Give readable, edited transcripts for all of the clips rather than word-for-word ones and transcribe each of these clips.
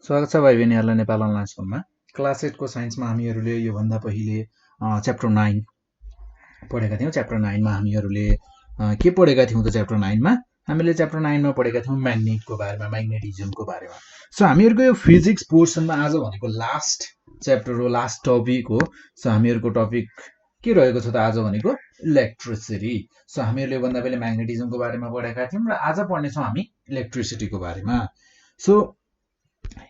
स्वागत छ भाइ बहिनीहरूलाई नेपाल अनलाइन स्कुलमा। क्लास 8 को साइन्समा हामीहरूले योभन्दा पहिले च्याप्टर 9 पढेका थियौँ। च्याप्टर 9 मा हामीहरूले के पढेका थियौँ त? च्याप्टर 9 मा हामीले च्याप्टर 9 मा पढेका थियौँ म्याग्नेटको बारेमा, म्याग्नेटिजमको बारेमा। सो हामीहरूको यो फिजिक्स पोर्सनमा आज भनेको लास्ट च्याप्टर हो, लास्ट टपिक हो। सो हामीहरूको टपिक के रहेको छ त आज भनेको? इलेक्ट्रिसिटी। सो हामीहरूले भन्दा पहिले म्याग्नेटिजमको बारेमा पढेका थियौँ र आज पढ्नेछौँ हामी इलेक्ट्रिसिटीको बारेमा। सो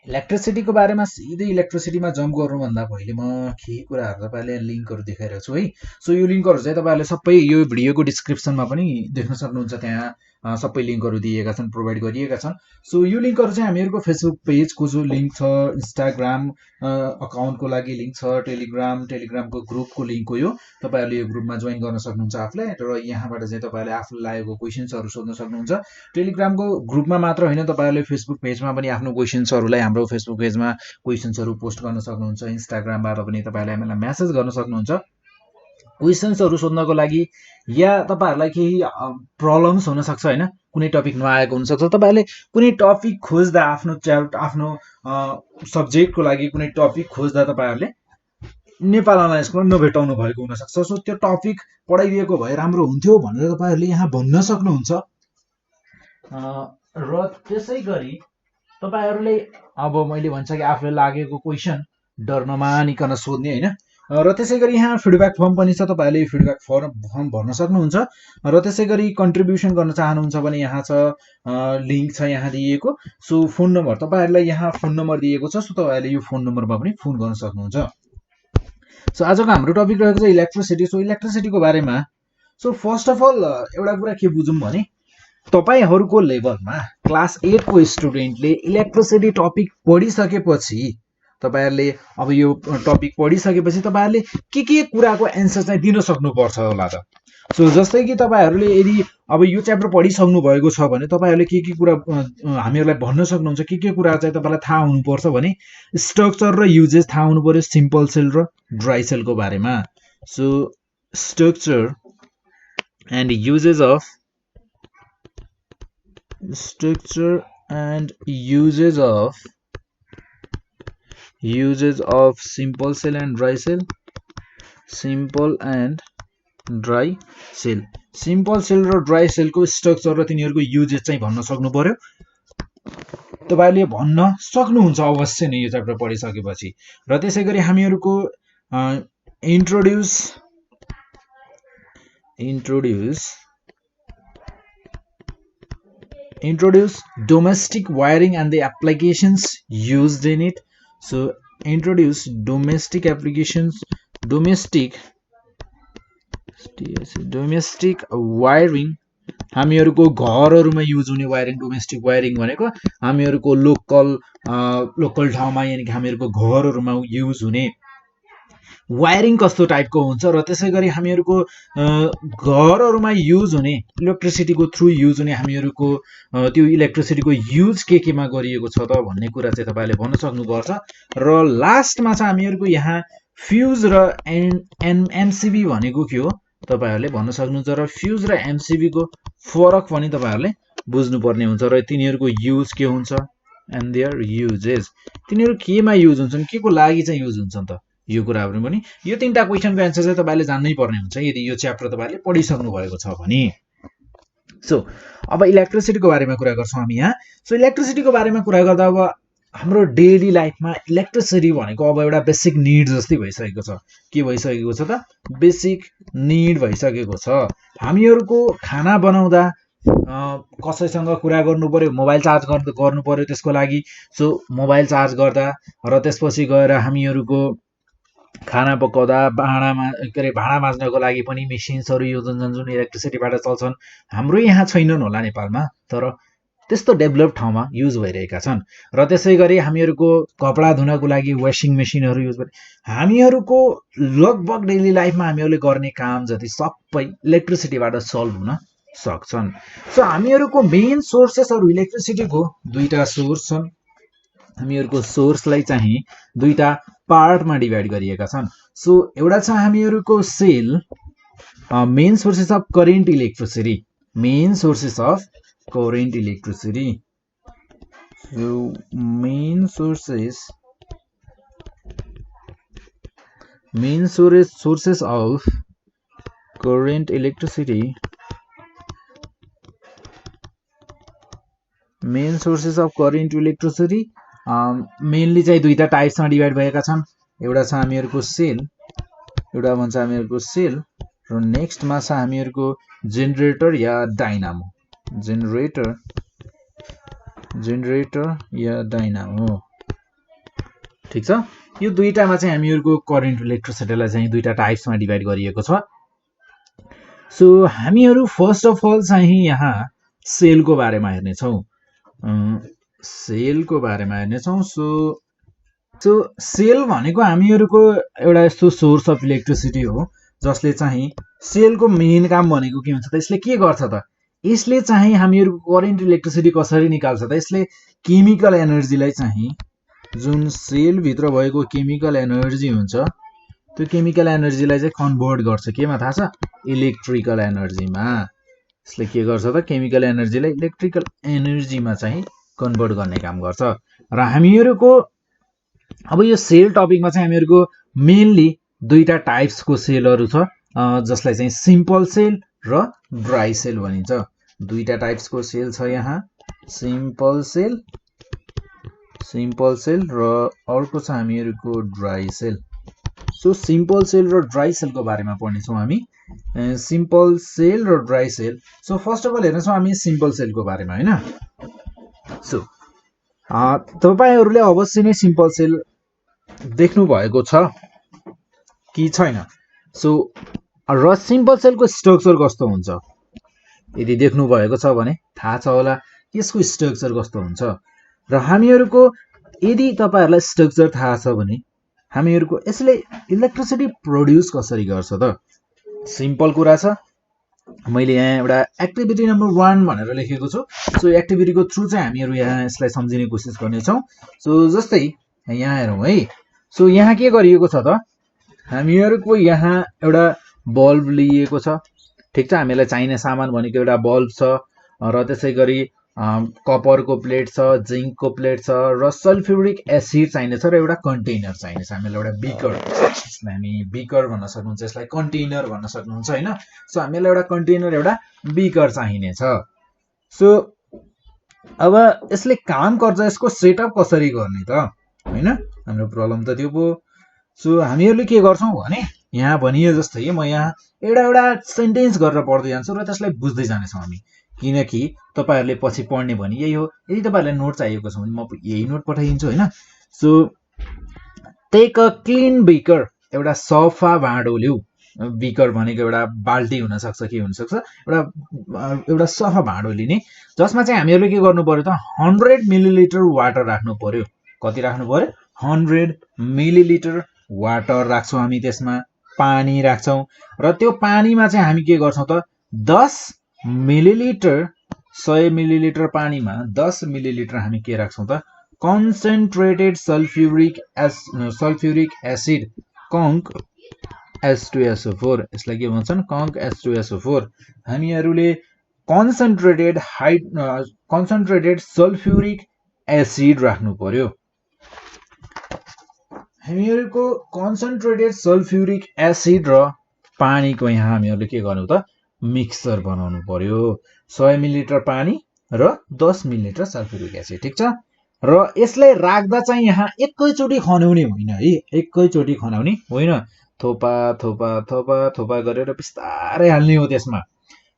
इलेक्ट्रिसिटीको बारेमा सिधै इलेक्ट्रिसिटीमा जम्प गर्नुभन्दा पहिले म केही कुराहरू तपाईँले लिङ्कहरू देखाइरहेको छु है। सो यो लिङ्कहरू चाहिँ तपाईँहरूले सबै यो भिडियोको डिस्क्रिप्सनमा पनि देख्न सक्नुहुन्छ। त्यहाँ सबै लिङ्कहरू दिएका छन्, प्रोभाइड गरिएका छन्। सो यो लिङ्कहरू चाहिँ हामीहरूको फेसबुक पेजको जो लिङ्क छ, इन्स्टाग्राम अकाउन्टको लागि लिङ्क छ, टेलिग्रामको ग्रुपको लिङ्क हो यो। तपाईँहरूले यो ग्रुपमा जोइन गर्न सक्नुहुन्छ आफूलाई, र यहाँबाट चाहिँ तपाईँहरूले आफूलाई लागेको क्वेसन्सहरू सोध्न सक्नुहुन्छ। टेलिग्रामको ग्रुपमा मात्र होइन, तपाईँहरूले फेसबुक पेजमा पनि आफ्नो क्वेसन्सहरूलाई हाम्रो फेसबुक पेजमा क्वेसन्सहरू पोस्ट गर्न सक्नुहुन्छ। इन्स्टाग्रामबाट पनि तपाईँहरूले हामीलाई म्यासेज गर्न सक्नुहुन्छ क्वेसन्सहरू सोध्नको लागि, या तपाईँहरूलाई केही प्रब्लम्स हुनसक्छ होइन, कुनै टपिक नआएको हुनसक्छ। तपाईँहरूले कुनै टपिक खोज्दा आफ्नो सब्जेक्टको लागि कुनै टपिक खोज्दा तपाईँहरूले नेपाल अनलाइन स्कुलमा नभेटाउनु भएको हुनसक्छ। सो त्यो टपिक पढाइदिएको भए राम्रो हुन्थ्यो भनेर तपाईँहरूले यहाँ भन्न सक्नुहुन्छ। र त्यसै गरी तपाईँहरूले अब मैले भन्छ कि आफूलाई लागेको क्वेसन डर नमानिकन सोध्ने होइन। र त्यसै गरी यहाँ फिडब्याक फर्म पनि छ, तपाईँहरूले फिडब्याक फर्म भर्न सक्नुहुन्छ। र त्यसै गरी कन्ट्रिब्युसन गर्न चाहनुहुन्छ भने यहाँ छ, लिङ्क छ यहाँ दिएको। सो फोन नम्बर तपाईँहरूलाई यहाँ फोन नम्बर दिएको छ। सो तपाईँहरूले यो फोन नम्बरमा पनि फोन गर्न सक्नुहुन्छ। सो आजको हाम्रो टपिक रहेको छ इलेक्ट्रिसिटी। सो इलेक्ट्रिसिटीको बारेमा सो फर्स्ट अफ अल एउटा कुरा के बुझौँ भने, तपाईहरूको लेभलमा क्लास 8 को स्टुडेन्टले इलेक्ट्रिसिटी टपिक पढिसकेपछि तपाईँहरूले अब यो टपिक पढिसकेपछि तपाईँहरूले के कुराको एन्सर चाहिँ दिन सक्नुपर्छ होला त? सो जस्तै कि तपाईँहरूले यदि अब यो च्याप्टर पढिसक्नु भएको छ भने तपाईँहरूले के कुरा हामीहरूलाई भन्न सक्नुहुन्छ। के कुरा चाहिँ तपाईँलाई थाहा हुनुपर्छ भने, स्ट्रक्चर र युजेस थाहा हुनु पर्यो, सिम्पल सेल र ड्राई सेलको बारेमा। So structure and uses of simple cell and dry cell, simple cell र ड्राई सेलको स्ट्रक्चर र तिनीहरूको युजेस चाहिँ भन्न सक्नु पर्यो। तपाईँहरूले भन्न सक्नुहुन्छ अवश्य नै यो च्याप्टर पढिसकेपछि। र त्यसै गरी हामीहरूको introduce domestic wiring and the applications used in it. So introduce domestic wiring, हामीहरूको घरहरूमा युज हुने वायरिङ। डोमेस्टिक वायरिङ भनेको हामीहरूको लोकल ठाउँमा, यानि कि हामीहरूको घरहरूमा युज हुने वायरिङ कस्तो टाइपको हुन्छ। र त्यसै गरी हामीहरूको घरहरूमा युज हुने इलेक्ट्रिसिटीको थ्रु युज हुने हामीहरूको त्यो इलेक्ट्रिसिटीको युज केमा गरिएको छ त भन्ने कुरा चाहिँ तपाईँले भन्न सक्नुपर्छ। र लास्टमा चाहिँ हामीहरूको यहाँ फ्युज र एमसिबी भनेको के हो तपाईँहरूले भन्न सक्नुहुन्छ। र फ्युज र एमसिबीको फरक पनि तपाईँहरूले बुझ्नुपर्ने हुन्छ। र तिनीहरूको युज के हुन्छ एन्ड देयर युजेस, तिनीहरू केमा युज हुन्छन्, के को लागि चाहिँ युज हुन्छन् त, यो कुराहरू पनि। यो तीनटा क्वेसनको एन्सर चाहिँ तपाईँले जान्नै पर्ने हुन्छ यदि यो च्याप्टर तपाईँले पढिसक्नु भएको छ भने। सो अब इलेक्ट्रिसिटीको बारेमा कुरा गर्छौँ हामी यहाँ। सो इलेक्ट्रिसिटीको बारेमा कुरा गर्दा अब हाम्रो डेली लाइफमा इलेक्ट्रिसिटी भनेको अब एउटा बेसिक निड जस्तै भइसकेको छ। के भइसकेको छ त? बेसिक निड भइसकेको छ। हामीहरूको खाना बनाउँदा कसैसँग कुरा गर्नु पर्यो, मोबाइल चार्ज गर्नु पर्यो त्यसको लागि। सो मोबाइल चार्ज गर्दा र त्यसपछि गएर हामीहरूको खाना पकाउँदा भाँडा माझ्नको लागि पनि मेसिन्सहरू युज हुन्छन् जुन इलेक्ट्रिसिटीबाट चल्छन्। हाम्रो यहाँ छैनन् होला नेपालमा, तर त्यस्तो डेभलप ठाउँमा युज भइरहेका छन्। र त्यसै गरी हामीहरूको कपडा धुनको लागि वासिङ मेसिनहरू युज भइ, हामीहरूको लगभग डेली लाइफमा हामीहरूले गर्ने काम जति सबै इलेक्ट्रिसिटीबाट सल्भ हुन सक्छन्। सो हामीहरूको मेन सोर्सेसहरू इलेक्ट्रिसिटीको दुईटा सोर्स छन्। हामीहरूको सोर्सलाई चाहिँ दुईटा पार्टमा डिभाइड गरिएका छन्। सो एउटा छ हामीहरूको cell, main sources of current electricity, So main main sources of current electricity mainly चाहिँ दुईटा टाइप्समा डिभाइड भएका छन्। एउटा छ हामीहरुको सेल, एउटा भन्छ हामीहरुको सेल, र नेक्स्टमा छ हामीहरुको जेनेरेटर या डाइनामो। जेनेरेटर या डाइनामो, ठीक छ। यो दुईटामा चाहिँ हामीहरुको करेन्ट इलेक्ट्रिसिटीलाई चाहिँ दुईटा टाइप्समा डिभाइड गरिएको छ। सो हामीहरु फर्स्ट अफ अल चाहिँ यहाँ सेलको बारेमा हेर्ने छौं। सो सेल भनेको हामीहरुको एउटा यस्तो सोर्स अफ इलेक्ट्रिसिटी हो जसले चाहिँ सेलको मेन काम भनेको के हुन्छ त, यसले के गर्छ त, यसले चाहिँ हामीहरुको करेन्ट इलेक्ट्रिसिटी कसरी निकाल्छ त, यसले केमिकल एनर्जीलाई चाहिँ जुन सेल भित्र भएको केमिकल एनर्जी हुन्छ त्यो केमिकल एनर्जीलाई चाहिँ कन्भर्ट गर्छ केमा थाहा छ, इलेक्ट्रिकल एनर्जीमा। यसले के गर्छ त, केमिकल एनर्जीलाई इलेक्ट्रिकल एनर्जीमा चाहिँ कन्भर्ट गर्ने काम गर्छ। र हामीहरुको अब यो सेल टपिकमा चाहिँ हामीहरुको मेनली दुईटा टाइप्सको सेलहरु छ, जसलाई चाहिँ सिम्पल सेल र ड्राई सेल भनिन्छ। दुईटा टाइप्सको सेल छ यहाँ, सिम्पल सेल र अर्को छ हामीहरुको dry cell. So simple cell र ड्राई सेलको बारेमा पढ्ने छौं हामी, सिम्पल सेल र dry cell. So first of all हेर्ने छौं हामी सिम्पल सेलको बारेमा, हैन। सो तपाईहरुले अवश्य नै सिम्पल सेल देख्नु भएको छ कि छैन। सो र सिम्पल सेलको स्ट्रक्चर कस्तो हुन्छ यदि देख्नु भएको छ भने थाहा छ होला यसको स्ट्रक्चर कस्तो हुन्छ। र हामीहरुको यदि तपाईहरुलाई स्ट्रक्चर थाहा छ भने हामीहरुको यसले इलेक्ट्रिसिटी प्रोड्युस कसरी गर्छ त, सिम्पल कुरा छ। मैले यहाँ एउटा एक्टिभिटी नम्बर 1 भनेर लेखेको छु। सो एक्टिभिटीको थ्रु चाहिँ हामीहरु यहाँ यसलाई सम्झिने कोसिस गर्ने छौं। सो जस्तै यहाँ हेरौं है। सो यहाँ के गरिएको छ त, हामीहरुको यहाँ एउटा बल्ब लिएको छ, ठीक छ। हामीलाई चाहिने सामान भनेको एउटा बल्ब छ, र त्यसैगरी कपरको प्लेट छ, जिंकको प्लेट छ, र सल्फ्युरिक एसिड चाहिने छ, र एउटा कन्टेनर चाहिने छ। हामीलाई एउटा बिकर, यसलाई हामी बिकर भन्न सक्नुहुन्छ, यसलाई कन्टेनर भन्न सक्नुहुन्छ, हैन। सो हामीलाई एउटा कन्टेनर, एउटा बिकर चाहिने छ। सो अब यसले काम गर्छ, यसको सेटअप कसरी गर्ने त, हैन। हाम्रो प्रब्लम त त्यो पो। सो हामीहरुले के गर्छौं भने यहाँ भनिए जस्तै म यहाँ एउटा सेन्टेन्स गरेर पढ्दै जान्छु र त्यसलाई बुझ्दै जानेछौं हामी, किनकि तपाईहरुले पछि पढ्ने भने यही हो। यदि तपाईहरुलाई नोट चाहिएको छ भने म यही नोट पठाइदिन्छु, हैन। So take a clean beaker, एउटा सफा भाँडो ल्याऊ। बिकर भनेको एउटा बाल्टी हुन सक्छ, के हुन सक्छ, एउटा सफा भाँडो लिने, जसमा चाहिँ हामीहरुले के गर्नु पर्यो त, 100 मिलिलिटर वाटर राख्नु पर्यो। कति राख्नु पर्यो, 100 मिलिलिटर वाटर राख्छौं हामी, त्यसमा पानी राख्छौं, र त्यो पानीमा चाहिँ हामी के गर्छौं त, 10 मिलिलिटर 100 मिलिलिटर पानीमा 10 मिलिलिटर हामी के राख्छौं त, concentrated sulphuric acid, Kank H2SO4, यसलाई के भन्छन्, Kank H2SO4। हामीहरुले concentrated sulphuric acid राख्नु पर्यो। हामीहरुको कन्सन्ट्रेटेड सल्फ्युरिक एसिड र पानीको यहाँ हामीहरुले के गर्नु त, मिक्सचर बनाउनु पर्यो। 100 मिलिलिटर पानी र 10 मिलिलिटर सल्फ्युरिक एसिड, ठीक छ। र यसलाई राख्दा चाहिँ यहाँ एकैचोटी खनाउने होइन है, एकैचोटी खनाउने होइन, थोपा थोपा थोपा थोपा गरेर बिस्तारै हाल्ने हो त्यसमा।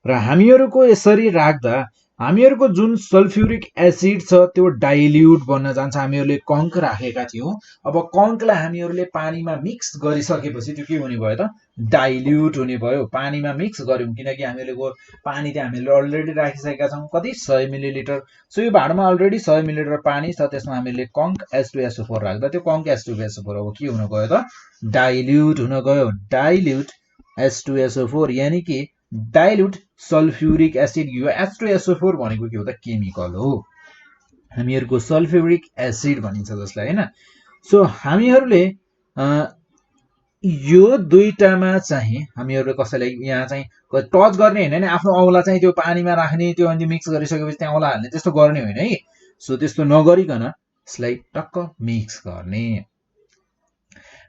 र हामीहरुको यसरी राख्दा हामीहरुको जुन सल्फ्युरिक एसिड छ त्यो डाइल्युट बन्न जान्छ। हामीहरुले कंक राखेका थियौं, अब कंकलाई हामीहरुले पानीमा मिक्स गरिसकेपछि त्यो के हुने भयो त, डाइल्युट हुने भयो। पानीमा मिक्स गर्यौं किनकि हामीहरुको पानी चाहिँ हामीले अलरेडी राखिसकेका छौं, कति, 100 मिलिलिटर। सो यो भाँडोमा अलरेडी 100 मिलिलिटर पानी छ, त्यसमा हामीले कंक H2SO4 राख्दा त्यो कंक H2SO4 अब के हुन गयो त, डाइल्युट हुन गयो। डाइल्युट H2SO4 यानी कि डाइल्युट सल्फ्युरिक एसिड। यो H2SO4 भनेको के हो त, केमिकल हो, हामीहरुको सल्फ्युरिक एसिड भनिन्छ जसलाई, हैन। सो हामीहरुले यो दुईटामा चाहिँ हामीहरुले कसैलाई यहाँ चाहिँ टच गर्ने हैन नि, आफ्नो औला चाहिँ त्यो पानीमा राख्ने, त्यो अनि मिक्स गरिसकेपछि त्यहाँ औला हाल्ने, त्यस्तो गर्ने होइन है। सो त्यस्तो नगरिकन यसलाई टक्क मिक्स गर्ने।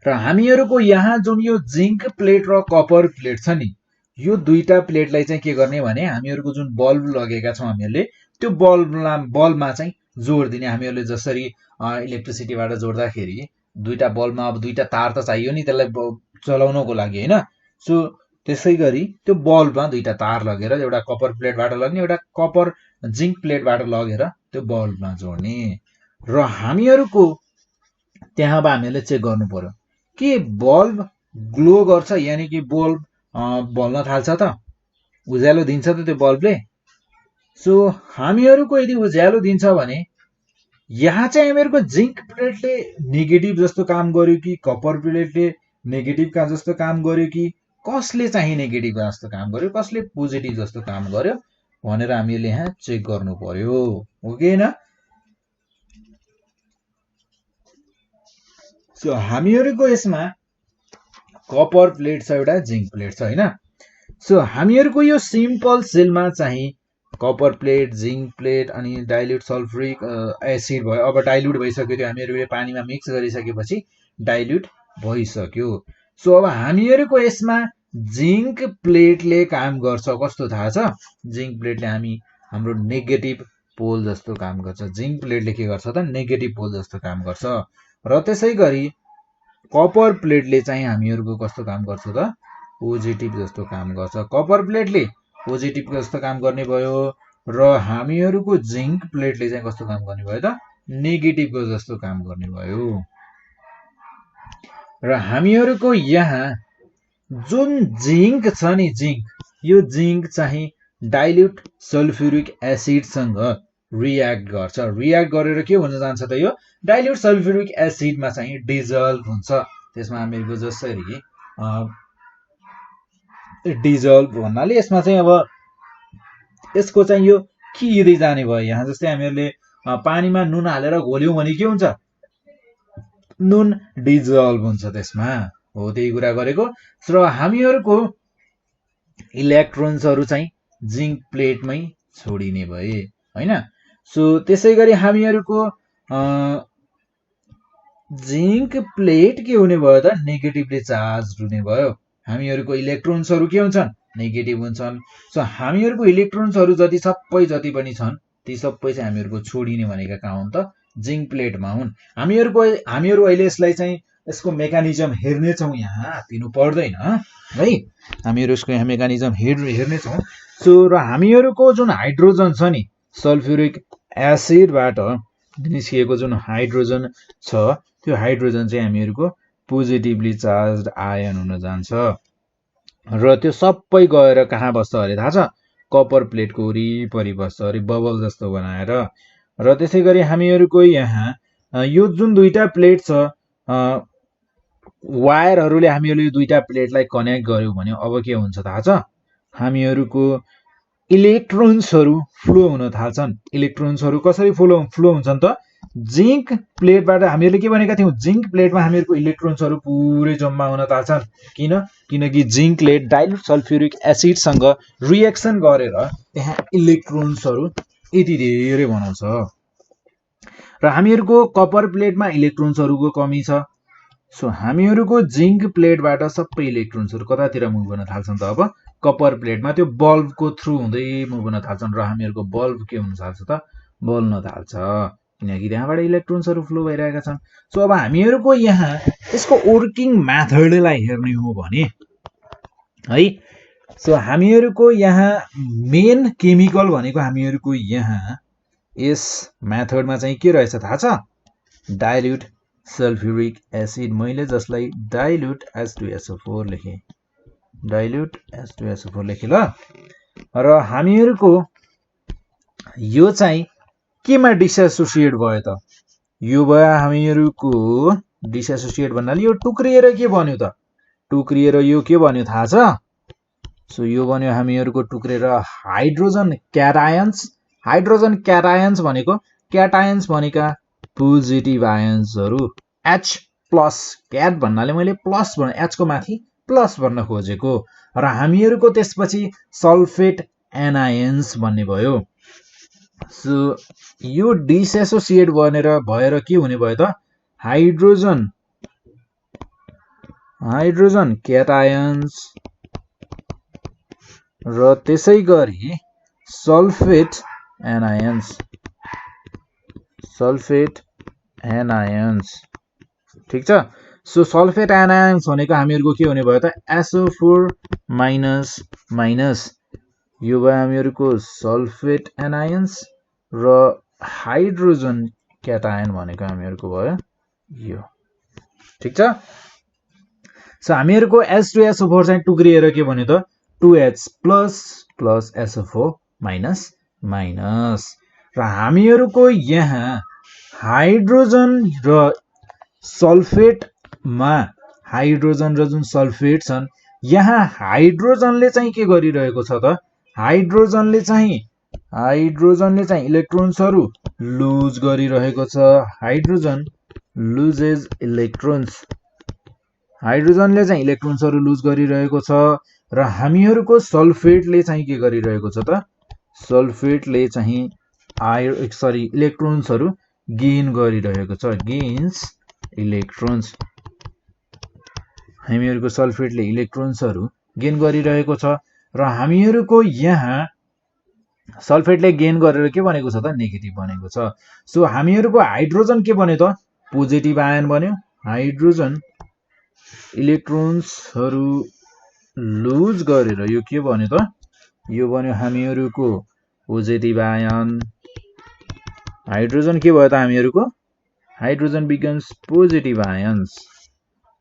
र हामीहरूको यहाँ जुन यो जिंक प्लेट र कपर प्लेट छ नि, यो दुईटा प्लेटलाई चाहिँ के गर्ने भने हामीहरूको जुन बल्ब लगेका छौँ हामीहरूले, त्यो बल्बमा चाहिँ जोडिदिने। हामीहरूले जसरी इलेक्ट्रिसिटीबाट जोड्दाखेरि दुईटा बल्बमा अब दुईटा तार त चाहियो नि त्यसलाई चलाउनको लागि होइन। सो त्यसै गरी त्यो बल्बमा दुईटा तार लगेर एउटा कपर प्लेटबाट लग्ने एउटा कपर जिंक प्लेटबाट लगेर त्यो बल्बमा जोड्ने। र हामीहरूको त्यहाँ अब हामीहरूले चेक गर्नु पर्यो के बल्ब ग्लो गर्छ, यानि कि बल्ब बल्न थाल्छ त, उज्यालो दिन्छ त त्यो बल्बले। सो हामीहरूको यदि उज्यालो दिन्छ भने यहाँ चाहिँ हामीहरूको जिंक प्लेटले नेगेटिभ जस्तो काम गर्यो कि कपर प्लेटले नेगेटिभ का जस्तो काम गर्यो कि कसले चाहिँ नेगेटिभ जस्तो काम गर्यो कसले पोजिटिभ जस्तो काम गर्यो भनेर हामीले यहाँ चेक गर्नु पर्यो, हो कि हैन। सो हामीहरूको यसमा कपर प्लेट छ एउटा जिंक प्लेट छ हैन। सो हामीहरूको यो सिम्पल सेलमा चाहिँ कपर प्लेट जिंक प्लेट अनि डाइल्युट सल्फ्युरिक एसिड भयो। अब डाइल्युट भइसक्यो, त्यो हामीहरूले पानीमा मिक्स गरिसकेपछि डाइल्युट भइसक्यो। सो अब हामीहरूको यसमा जिंक प्लेटले काम गर्छ कस्तो थाहा छ? जिंक प्लेटले हाम्रो नेगेटिभ पोल जस्तो काम गर्छ। जिंक प्लेटले के गर्छ त नेगेटिभ पोल जस्तो काम गर्छ। र त्यसै गरी कपर प्लेटले चाहिँ हामीहरूको कस्तो काम गर्छ त पोजिटिभ जस्तो काम गर्छ। कपर प्लेटले पोजिटिभ जस्तो काम गर्ने भयो र हामीहरूको जिंक प्लेटले चाहिँ कस्तो काम गर्ने भयो त नेगेटिभको जस्तो काम गर्ने भयो। र हामीहरूको यहाँ जुन जिंक छ नि यो जिंक चाहिँ डाइल्युट सल्फ्युरिक एसिडसँग रियाक्ट गर्छ। रियाक्ट गरेर के हुन जान्छ त यो डाइल्युट सल्फ्युरिक एसिडमा चाहिँ डिजल्भ हुन्छ। त्यसमा हामीहरूको जसरी डिजल्भ भन्नाले यसमा चाहिँ अब यसको चाहिँ यो खिँदै जाने भयो। यहाँ जस्तै हामीहरूले पानीमा नुन हालेर घोल्यौं भने के हुन्छ नुन डिजल्भ हुन्छ त्यसमा, हो त्यही कुरा गरेको। र हामीहरूको इलेक्ट्रोन्सहरू चाहिँ जिंक प्लेटमै छोडिने भए हैन। सो त्यसै गरी हामीहरूको जिंक प्लेट के हुने भयो त नेगेटिभली चार्ज हुने भयो। हामीहरूको इलेक्ट्रोन्सहरू के हुन्छन् नेगेटिभ हुन्छन्। सो हामीहरूको इलेक्ट्रोन्सहरू जति पनि छन् ती सबै चाहिँ हामीहरूको छोडिने भनेका कहाँ हुन् त जिंक प्लेटमा हुन्। हामीहरू अहिले यसलाई चाहिँ यसको मेकानिजम हेर्नेछौँ, यहाँ दिनु पर्दैन है, हामीहरू यसको यहाँ मेकानिजम हेर्नेछौँ। सो र हामीहरूको जुन हाइड्रोजन छ नि सल्फ्युरिक एसिडबाट निस्किएको जुन हाइड्रोजन छ त्यो हाइड्रोजन चाहिँ हामीहरूको पोजिटिभली चार्ज आयन हुन जान्छ र त्यो सबै गएर कहाँ बस्छ अरे थाहा छ कपर प्लेटको वरिपरि बस्छ अरे बबल जस्तो बनाएर। र त्यसै गरी हामीहरूको यहाँ यो जुन दुईटा प्लेट छ वायरहरूले हामीहरूले दुईटा प्लेटलाई कनेक्ट गर्यौं भने अब के हुन्छ थाहा छ हामीहरूको इलेक्ट्रोन्सहरू फ्लो हुन थाल्छन्। इलेक्ट्रोन्सहरू कसरी फ्लो हुन्छन् त जिंक प्लेटबाट हामीहरूले के भनेका थियौं जिंक प्लेटमा हामीहरूको इलेक्ट्रोन्सहरू पुरै जम्मा हुन थाल्छन्। किनकि जिंकले डाइल्युट सल्फ्युरिक एसिडसँग रिएक्सन गरेर त्यहाँ इलेक्ट्रोन्सहरू यति धेरै बनाउँछ। र हामीहरूको कपर प्लेटमा इलेक्ट्रोन्सहरूको कमी छ। सो हामीहरूको जिंक प्लेटबाट सबै इलेक्ट्रोन्सहरू कतातिर मुभ गर्न थाल्छन् त अब कपर प्लेटमा त्यो बल्बको थ्रु हुँदै मुभ हुन थाल्छन् र हामीहरूको बल्ब के हुन थाल्छ त बल्न थाल्छ किनकि त्यहाँबाट इलेक्ट्रोन्सहरू फ्लो भइरहेका छन्। सो अब हामीहरूको यहाँ यसको वर्किङ मेथडलाई हेर्ने हो भने है, सो हामीहरूको यहाँ मेन केमिकल भनेको हामीहरूको यहाँ यस मेथडमा चाहिँ के रहेछ थाहा छ डाइल्युट सल्फ्युरिक एसिड। मैले जसलाई डाइल्युट H2SO4 लेखे, डाइल्युट H2SO4 लेखे ल। र हामीहरूको यो चाहिँ केमा डिसएसोसिएट भयो त यो भयो हामीहरूको डिसएसोसिएट भन्नाले यो टुक्रिएर के बन्यो त टुक्रिएर यो के बन्यो थाहा छ। सो यो बन्यो हामीहरूको टुक्रेर हाइड्रोजन क्याटायन्स। हाइड्रोजन क्याटायन्स भनेको क्याटायन्स भनेका पोजिटिभ आयन्सहरू H प्लस क्याट भन्नाले मैले प्लस H को माथि प्लस भन्न खोजेको र हामीहरूको त्यसपछि सल्फेट एनायन्स भन्ने भयो। सो यो डिसएसोसिएट भएर के हुने भयो त हाइड्रोजन क्याटायन्स र त्यसै गरी सल्फेट एनायन्स ठीक छ। सो सल्फेट एनायन्स भनेको हामीहरुको के हुने भयो त SO4 माइनस यो भयो हामीहरुको सल्फेट एनायन्स र हाइड्रोजन क्याटायन भनेको हामीहरुको भयो यो ठीक छ। सो हामीहरुको H2SO4 चाहिँ टुक्रिएर के भन्यो त 2H प्लस SO4 माइनस र हामीहरुको यहाँ हाइड्रोजन र सल्फेटमा हाइड्रोजन र जुन सल्फेट छन् यहाँ हाइड्रोजनले चाहिँ के गरिरहेको छ त हाइड्रोजनले चाहिँ इलेक्ट्रोन्सहरु लुज गरिरहेको छ। हाइड्रोजन लुजेस इलेक्ट्रोन्स हाइड्रोजनले चाहिँ इलेक्ट्रोन्सहरु लुज गरिरहेको छ र हामीहरुको सल्फेटले चाहिँ के गरिरहेको छ त सल्फेटले चाहिँ इलेक्ट्रोन्सहरु गेन गरिरहेको छ गेन्स इलेक्ट्रोन्स हामीहरुको सल्फेटले इलेक्ट्रोन्सहरु गेन गरिरहेको छ र हामीहरुको यहाँ सल्फेटले गेन गरेर के बनेको छ त नेगेटिभ बनेको छ। सो हामीहरुको हाइड्रोजन के बन्यो त पोजिटिभ आयन बन्यो। हाइड्रोजन इलेक्ट्रोन्सहरु लुज गरेर यो के बन्यो त यो बन्यो हामीहरुको पोजिटिभ आयन। हाइड्रोजन के भयो त हामीहरुको हाइड्रोजन बिकम्स पोजिटिभ आयन्स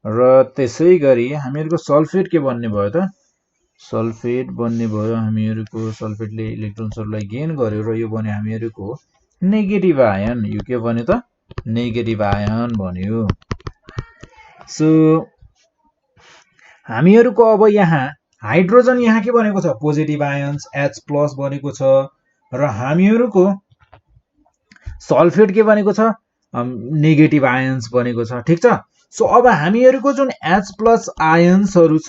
र त्यसै गरी हामीहरुको सल्फेट के बन्ने भयो त सल्फेट बन्ने भयो। हामीहरुको सल्फेटले इलेक्ट्रोन्सहरुलाई गेन गर्यो र यो बन्यो हामीहरुको नेगेटिभ आयन। यो के बन्यो त नेगेटिभ आयन बन्यो। सो हामीहरुको अब यहाँ हाइड्रोजन यहाँ के बनेको छ पोजिटिभ आयन्स H+ बनेको छ र हामीहरुको सल्फेट के बनेको छ नेगेटिभ आयन्स बनेको छ ठीक छ। सो अब हामीहरुको जुन H+ आयन्सहरु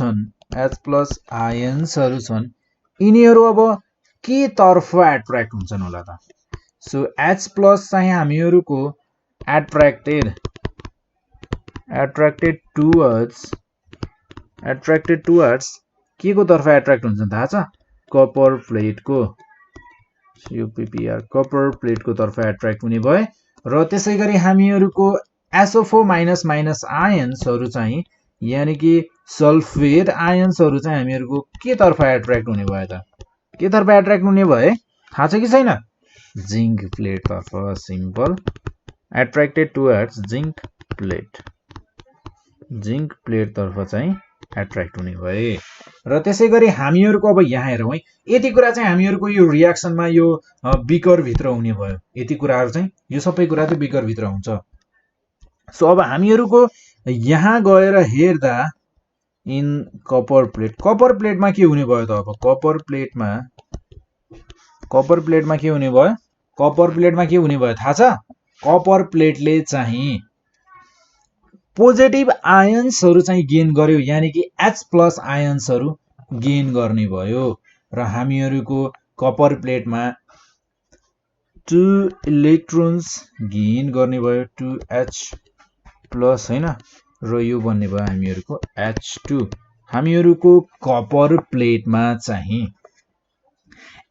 छन् यिनीहरु अब के तर्फ एट्र्याक्ट हुन्छन् होला त। सो H+ चाहिँ हामीहरुको एट्र्याक्टेड टुवर्ड्स के को तर्फ एट्र्याक्ट हुन्छ थाहा छ कपर प्लेटको कपर प्लेटको तर्फ एट्र्याक्ट हुने भए र त्यसै गरी हामीहरुको SO4 माइनस आयन्सहरु चाहिँ यानी कि सल्फेट आयन्सहरु चाहिँ हामीहरुको के तर्फ एट्र्याक्ट हुने भयो त के तर्फ एट्र्याक्ट हुने भए थाहा छ कि छैन जिंक प्लेट तर्फ। Simple attracted towards zinc plate तर्फ चाहिँ एट्र्याक्ट हुने भए र त्यसै गरी हामीहरुको अब यहाँ हेरौँ है यति कुरा चाहिँ हामीहरुको यो रियाक्सनमा यो बिकर भित्र हुने भयो। यति कुराहरु चाहिँ यो सबै कुरा चाहिँ बिकर भित्र हुन्छ। सो अब हामीहरुको यहाँ गएर हेर्दा इन कपर प्लेटमा के हुने भयो त अब कपर प्लेटमा के हुने भयो थाहा छ कपर प्लेटले चाहिँ पोजिटिभ आयन्सहरु चाहिँ गेन गर्यो यानी कि H+ आयन्सहरु गेन गर्ने भयो र हामीहरुको कपर प्लेटमा 2 इलेक्ट्रोन्स गेन गर्ने भयो 2H+ हैन र यो बन्ने भयो हामीहरुको H2। हामीहरुको कपर प्लेटमा चाहिँ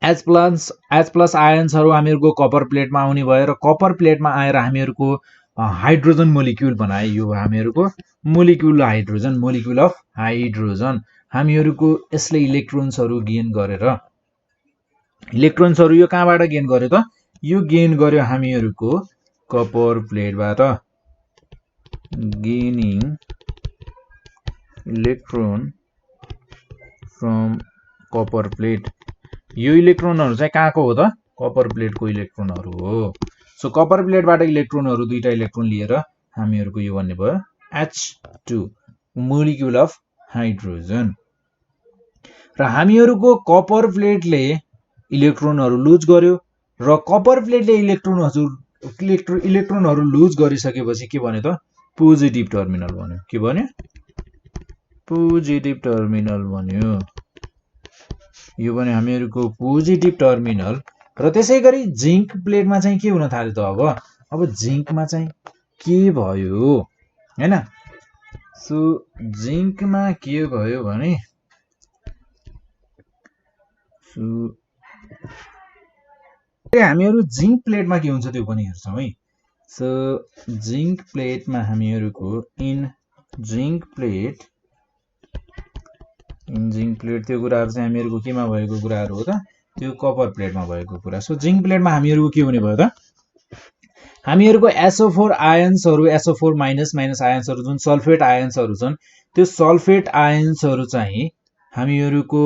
H+ आयन्सहरु हामीहरुको कपर प्लेटमा आउने भयो र कपर प्लेटमा आएर हामीहरुको हाइड्रोजन मोलिक्युल बनाए। यो हामीहरुको मोलिक्युल अफ हाइड्रोजन हामीहरुको यसले इलेक्ट्रोन्सहरु गेन गरेर इलेक्ट्रोन्सहरु यो कहाँबाट गेन गर्यो त यो गेन गर्यो हामीहरुको कपर प्लेटबाट gaining electron from copper plate. यो इलेक्ट्रोनहरु चाहिँ कहाँको हो त कपर प्लेटको इलेक्ट्रोनहरु हो। सो कपर प्लेटबाट इलेक्ट्रोनहरु दुईटा इलेक्ट्रोन लिएर हामीहरुको यो बन्ने भयो H2 मोलिक्युल अफ हाइड्रोजन र हामीहरुको कपर प्लेटले इलेक्ट्रोनहरु लुज गर्यो र कपर प्लेटले इलेक्ट्रोनहरु लुज गरिसकेपछि के भन्यो त पोजिटिभ टर्मिनल बन्यो। के भन्यो पोजिटिभ टर्मिनल बन्यो। यो भने हामीहरुको पोजिटिभ टर्मिनल र त्यसैगरी जिंक प्लेटमा चाहिँ के हुन थाल्यो त अब जिंकमा चाहिँ के भयो हैन सो जिंकमा के भयो भने हामीहरु जिंक प्लेटमा के हुन्छ त्यो पनि हेर्छौं है सो जिंक प्लेटमा हामीहरुको इन जिंक प्लेट त्यो कुराहरु चाहिँ हामीहरुको केमा भएको कुराहरु हो त त्यो कपर प्लेटमा भएको कुरा सो जिंक प्लेटमा हामीहरुको के हुने भयो त हामीहरुको SO4 आयन्सहरु SO4 माइनस आयन्सहरु जुन सल्फेट आयन्सहरु छन् त्यो सल्फेट आयन्सहरु चाहिँ हामीहरुको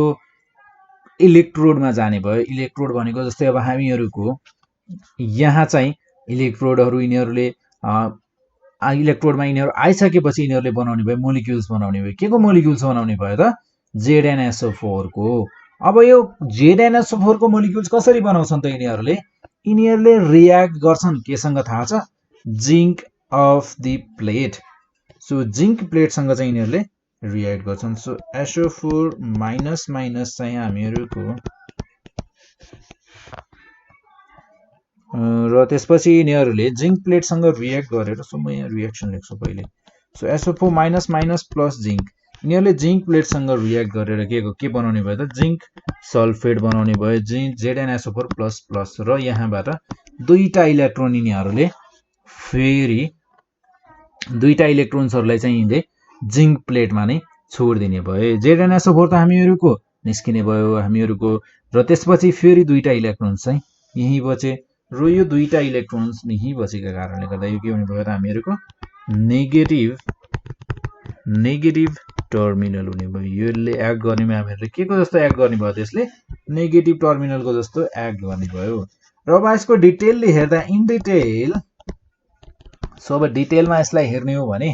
इलेक्ट्रोडमा जाने भयो इलेक्ट्रोड भनेको जस्तै अब हामीहरुको यहाँ चाहिँ इलेक्ट्रोडहरु यिनीहरुले इलेक्ट्रोडमा यिनीहरु आइसकेपछि यिनीहरुले बनाउने भयो मोलिक्युल्स बनाउने भयो केको मोलिक्युल्स बनाउने भयो त ZnSO4 को अब यो ZnSO4 को मोलिक्युल्स कसरी बनाउँछन् त यिनीहरुले रियाक्ट गर्छन् केसँग थाहा छ zinc of the plate so zinc plate सँग चाहिँ यिनीहरुले रियाक्ट गर्छन् सो SO4 माइनस चाहिँ हामीहरुको र त्यसपछि यिनीहरुले जिंक प्लेट सँग रियाक्ट गरेर सो म यहाँ रिएक्सन लेख्छु पहिले so SO4 minus plus zinc यिनीहरुले जिंक प्लेट सँग रियाक्ट गरेर के बनाउने भयो त जिंक सल्फेट बनाउने भयो ZnSO4 प्लस र यहाँबाट दुईटा इलेक्ट्रोन यिनीहरुले फेरि दुईटा इलेक्ट्रोन्सहरुलाई चाहिँ यिनले जिंक प्लेटमा नै छोड्दिने भयो ZnSO4 त हामीहरुको निस्किने भयो हामीहरुको र त्यसपछि फेरि दुईटा इलेक्ट्रोन्स चाहिँ यही बचे र यो दुईटा इलेक्ट्रोन्स यही बचेका कारणले गर्दा यो के हुने भयो त हामीहरुको नेगेटिभ टर्मिनल हुने भयो यसले एक्ट गर्नेमा हामीहरुले केको जस्तो एक्ट गर्ने भयो त्यसले नेगेटिभ टर्मिनलको जस्तो एक्ट गर्ने भयो र अब यसको डिटेलले हेर्दा इन डिटेल सो अब डिटेलमा यसलाई हेर्ने हो भने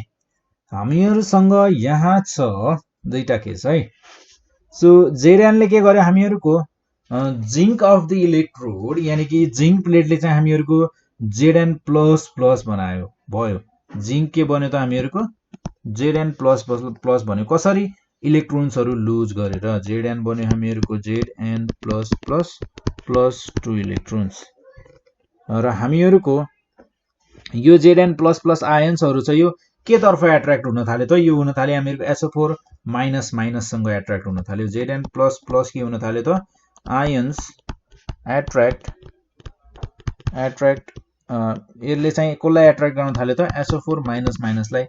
हामीहरुसँग यहाँ छ दुईटा केस है सो Zn ले के गर्यो हामीहरुको जिंक अफ द इलेक्ट्रोड यानी कि जिंक प्लेटले चाहिँ हामीहरुको Zn प्लस बनायो भयो जिंक के बन्यो त हामीहरुको Zn प्लस भन्यो कसरी इलेक्ट्रोन्सहरु लुज गरेर Zn बन्यो हामीहरुको Zn प्लस 2 इलेक्ट्रोन्स र हामीहरुको यो Zn प्लस आयन्सहरु छ यो के तर्फ एट्र्याक्ट हुन थाल्यो त यो हुन थाल्यो हामीहरुको SO4 माइनस सँग एट्र्याक्ट हुन थाल्यो Zn प्लस के हुन थाल्यो त आयन्स एट्र्याक्ट यसले चाहिँ कसलाई एट्र्याक्ट गर्न थाल्यो त SO4 माइनस लाई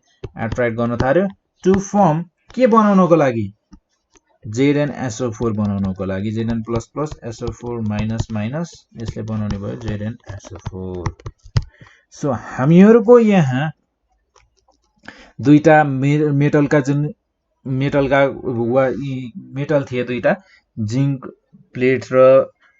एट्र्याक्ट गर्न थाल्यो टु फर्म के बनाउनको लागि ZnSO4 बनाउनको लागि Zn प्लस SO4 माइनस यसले बनाउने भयो ZnSO4 सो हामीहरुको यहाँ दुईटा मेटलका जुन मेटल थिए दुईटा जिंक प्लेट र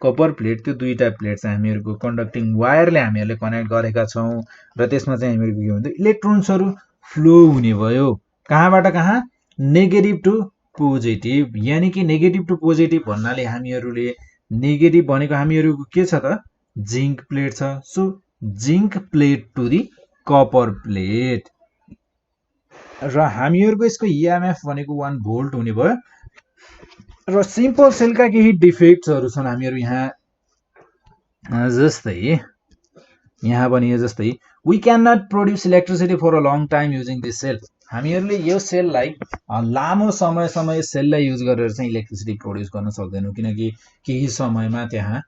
कपर प्लेट त्यो दुईटा प्लेट चाहिँ हामीहरुको कन्डक्टिङ वायरले हामीहरुले कनेक्ट गरेका छौं र त्यसमा चाहिँ हामीहरुको के हुन्छ इलेक्ट्रोन्सहरु फ्लो हुने भयो कहाँबाट कहाँ नेगेटिभ टु पोजिटिभ यानी कि नेगेटिभ टु पोजिटिभ भन्नाले हामीहरुले नेगेटिभ भनेको हामीहरुको के छ त जिंक प्लेट छ so zinc plate to the copper plate र हामीहरुको यसको EMF भनेको 1 भोल्ट हुने भयो र सिम्पल सेलका केही डिफेक्ट्सहरु छन् हामीहरु यहाँ जस्तै we cannot produce electricity for a long time using this cell हामीहरुले यो सेललाई लामो समयसम्म यो सेललाई युज गरेर चाहिँ इलेक्ट्रिसिटी प्रोड्युस गर्न सक्दैनौं किनकि केही समयमा त्यहाँ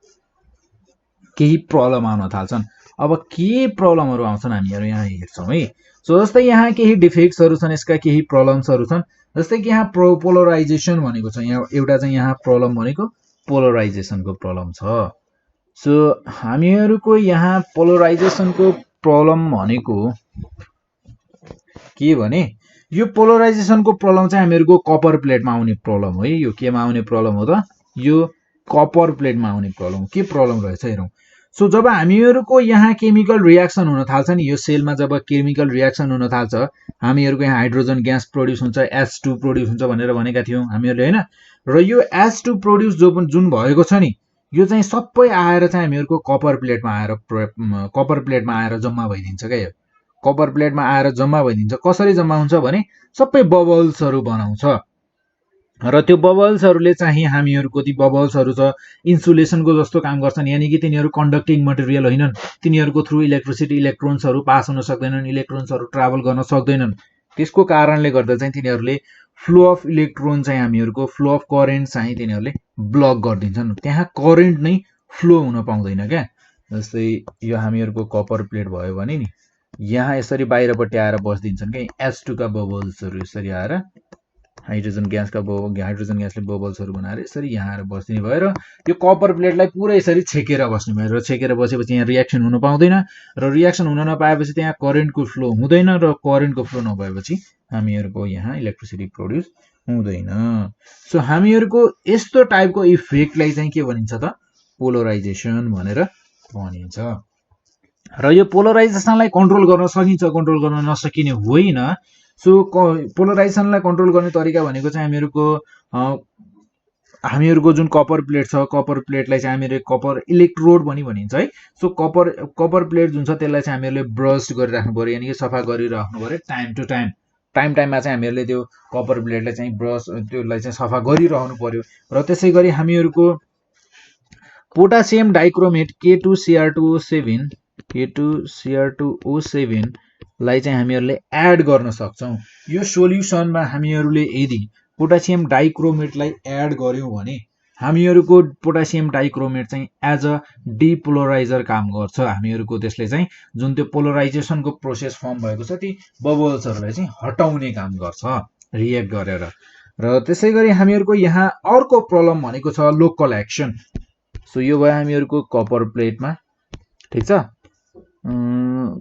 केही प्रब्लम आउन थाल्छन् अब के प्रब्लमहरु आउँछन् हामीहरु यहाँ हेर्छौं है सो जस्तै यहाँ केही डिफेक्ट्सहरु छन् यसका केही प्रब्लम्सहरु छन् जस्तै कि यहाँ पोलराइजेसन भनेको छ यहाँ एउटा चाहिँ यहाँ प्रब्लम भनेको पोलराइजेसनको प्रब्लम छ सो हामीहरुको यहाँ पोलराइजेसनको प्रब्लम भनेको के भने यो पोलराइजेसनको प्रब्लम चाहिँ हामीहरुको कपर प्लेटमा आउने प्रब्लम हो यो केमा आउने प्रब्लम हो त यो कपर प्लेटमा आउने प्रब्लम के प्रब्लम रहेछ हेरौं सो जब हामीहरुको यहाँ केमिकल रियाक्सन हुन थाल्छ नि यो सेलमा जब केमिकल रियाक्सन हुन थाल्छ हामीहरुको यहाँ हाइड्रोजन ग्यास प्रोड्युस हुन्छ H2 प्रोड्युस हुन्छ भनेर भनेका थियौं हामीहरुले हैन र यो H2 प्रोड्युस जुन भएको छ नि यो चाहिँ सबै आएर चाहिँ हामीहरुको कपर प्लेटमा आएर जम्मा भइदिन्छ के यो कपर प्लेटमा आएर जम्मा भइदिन्छ कसरी जम्मा हुन्छ भने सबै बबल्सहरु बनाउँछ र त्यो बबल्सहरूले चाहिँ हामीहरूको ती बबल्सहरू छ इन्सुलेसनको जस्तो काम गर्छन्, यानि कि तिनीहरू कन्डक्टिङ मटेरियल होइनन्, तिनीहरूको थ्रु इलेक्ट्रिसिटी इलेक्ट्रोन्सहरू पास हुन सक्दैनन्, इलेक्ट्रोन्सहरू ट्राभल गर्न सक्दैनन्। त्यसको कारणले गर्दा चाहिँ तिनीहरूले फ्लो अफ इलेक्ट्रोन चाहिँ हामीहरूको फ्लो अफ करेन्ट चाहिँ तिनीहरूले ब्लक गरिदिन्छन्, त्यहाँ करेन्ट नै फ्लो हुन पाउँदैन क्या। जस्तै यो हामीहरूको कपर प्लेट भयो भने नि यहाँ यसरी बाहिरपट्टि आएर बसिदिन्छन् क्या H2 का बबल्सहरू, यसरी आएर हाइड्रोजन ग्यासका हाइड्रोजन ग्यासले बबल्सहरू बनाएर यसरी यहाँ आएर बस्ने भएर यो कपर प्लेटलाई पुरै यसरी छेकेर बस्ने भयो, र छेकेर बसेपछि यहाँ रियाक्सन हुन पाउँदैन, र रियाक्सन हुन नपाएपछि त्यहाँ करेन्टको फ्लो हुँदैन, र करेन्टको फ्लो नभएपछि हामीहरूको यहाँ इलेक्ट्रिसिटी प्रोड्युस हुँदैन। सो हामीहरूको यस्तो टाइपको इफेक्टलाई चाहिँ के भनिन्छ त, पोलराइजेसन भनेर भनिन्छ। र यो पोलराइजेसनलाई कन्ट्रोल गर्न सकिन्छ, कन्ट्रोल गर्न नसकिने होइन। सो पोलराइजेसनलाई कन्ट्रोल गर्ने तरिका भनेको चाहिँ हामीहरूको जुन कपर प्लेट छ, कपर प्लेटलाई चाहिँ हामीहरूले कपर इलेक्ट्रोड पनि भनिन्छ है। सो कपर प्लेट जुन छ त्यसलाई चाहिँ हामीहरूले ब्रस गरिराख्नु पर्यो, यानि कि सफा गरिराख्नु पर्यो टाइम टु टाइम। टाइममा चाहिँ हामीहरूले त्यो कपर प्लेटलाई चाहिँ ब्रस त्यसलाई चाहिँ सफा गरिरहनु पर्यो। र त्यसै गरी हामीहरूको पोटासियम डाइक्रोमेट K2Cr2O7 लाई चाहिँ हामीहरूले एड गर्न सक्छौँ। यो सोल्युसनमा हामीहरूले यदि पोटासियम डाइक्रोमेटलाई एड गर्यौँ भने हामीहरूको पोटासियम डाइक्रोमेट चाहिँ एज अ डिपोलराइजर काम गर्छ। हामीहरूको त्यसले चाहिँ जुन त्यो पोलराइजेसनको प्रोसेस फर्म भएको छ ती बबल्सहरूलाई चाहिँ हटाउने काम गर्छ रिएक्ट गरेर। र त्यसै गरी हामीहरूको यहाँ अर्को प्रब्लम भनेको छ लोकल एक्सन। सो यो भयो हामीहरूको कपर प्लेटमा, ठिक छ।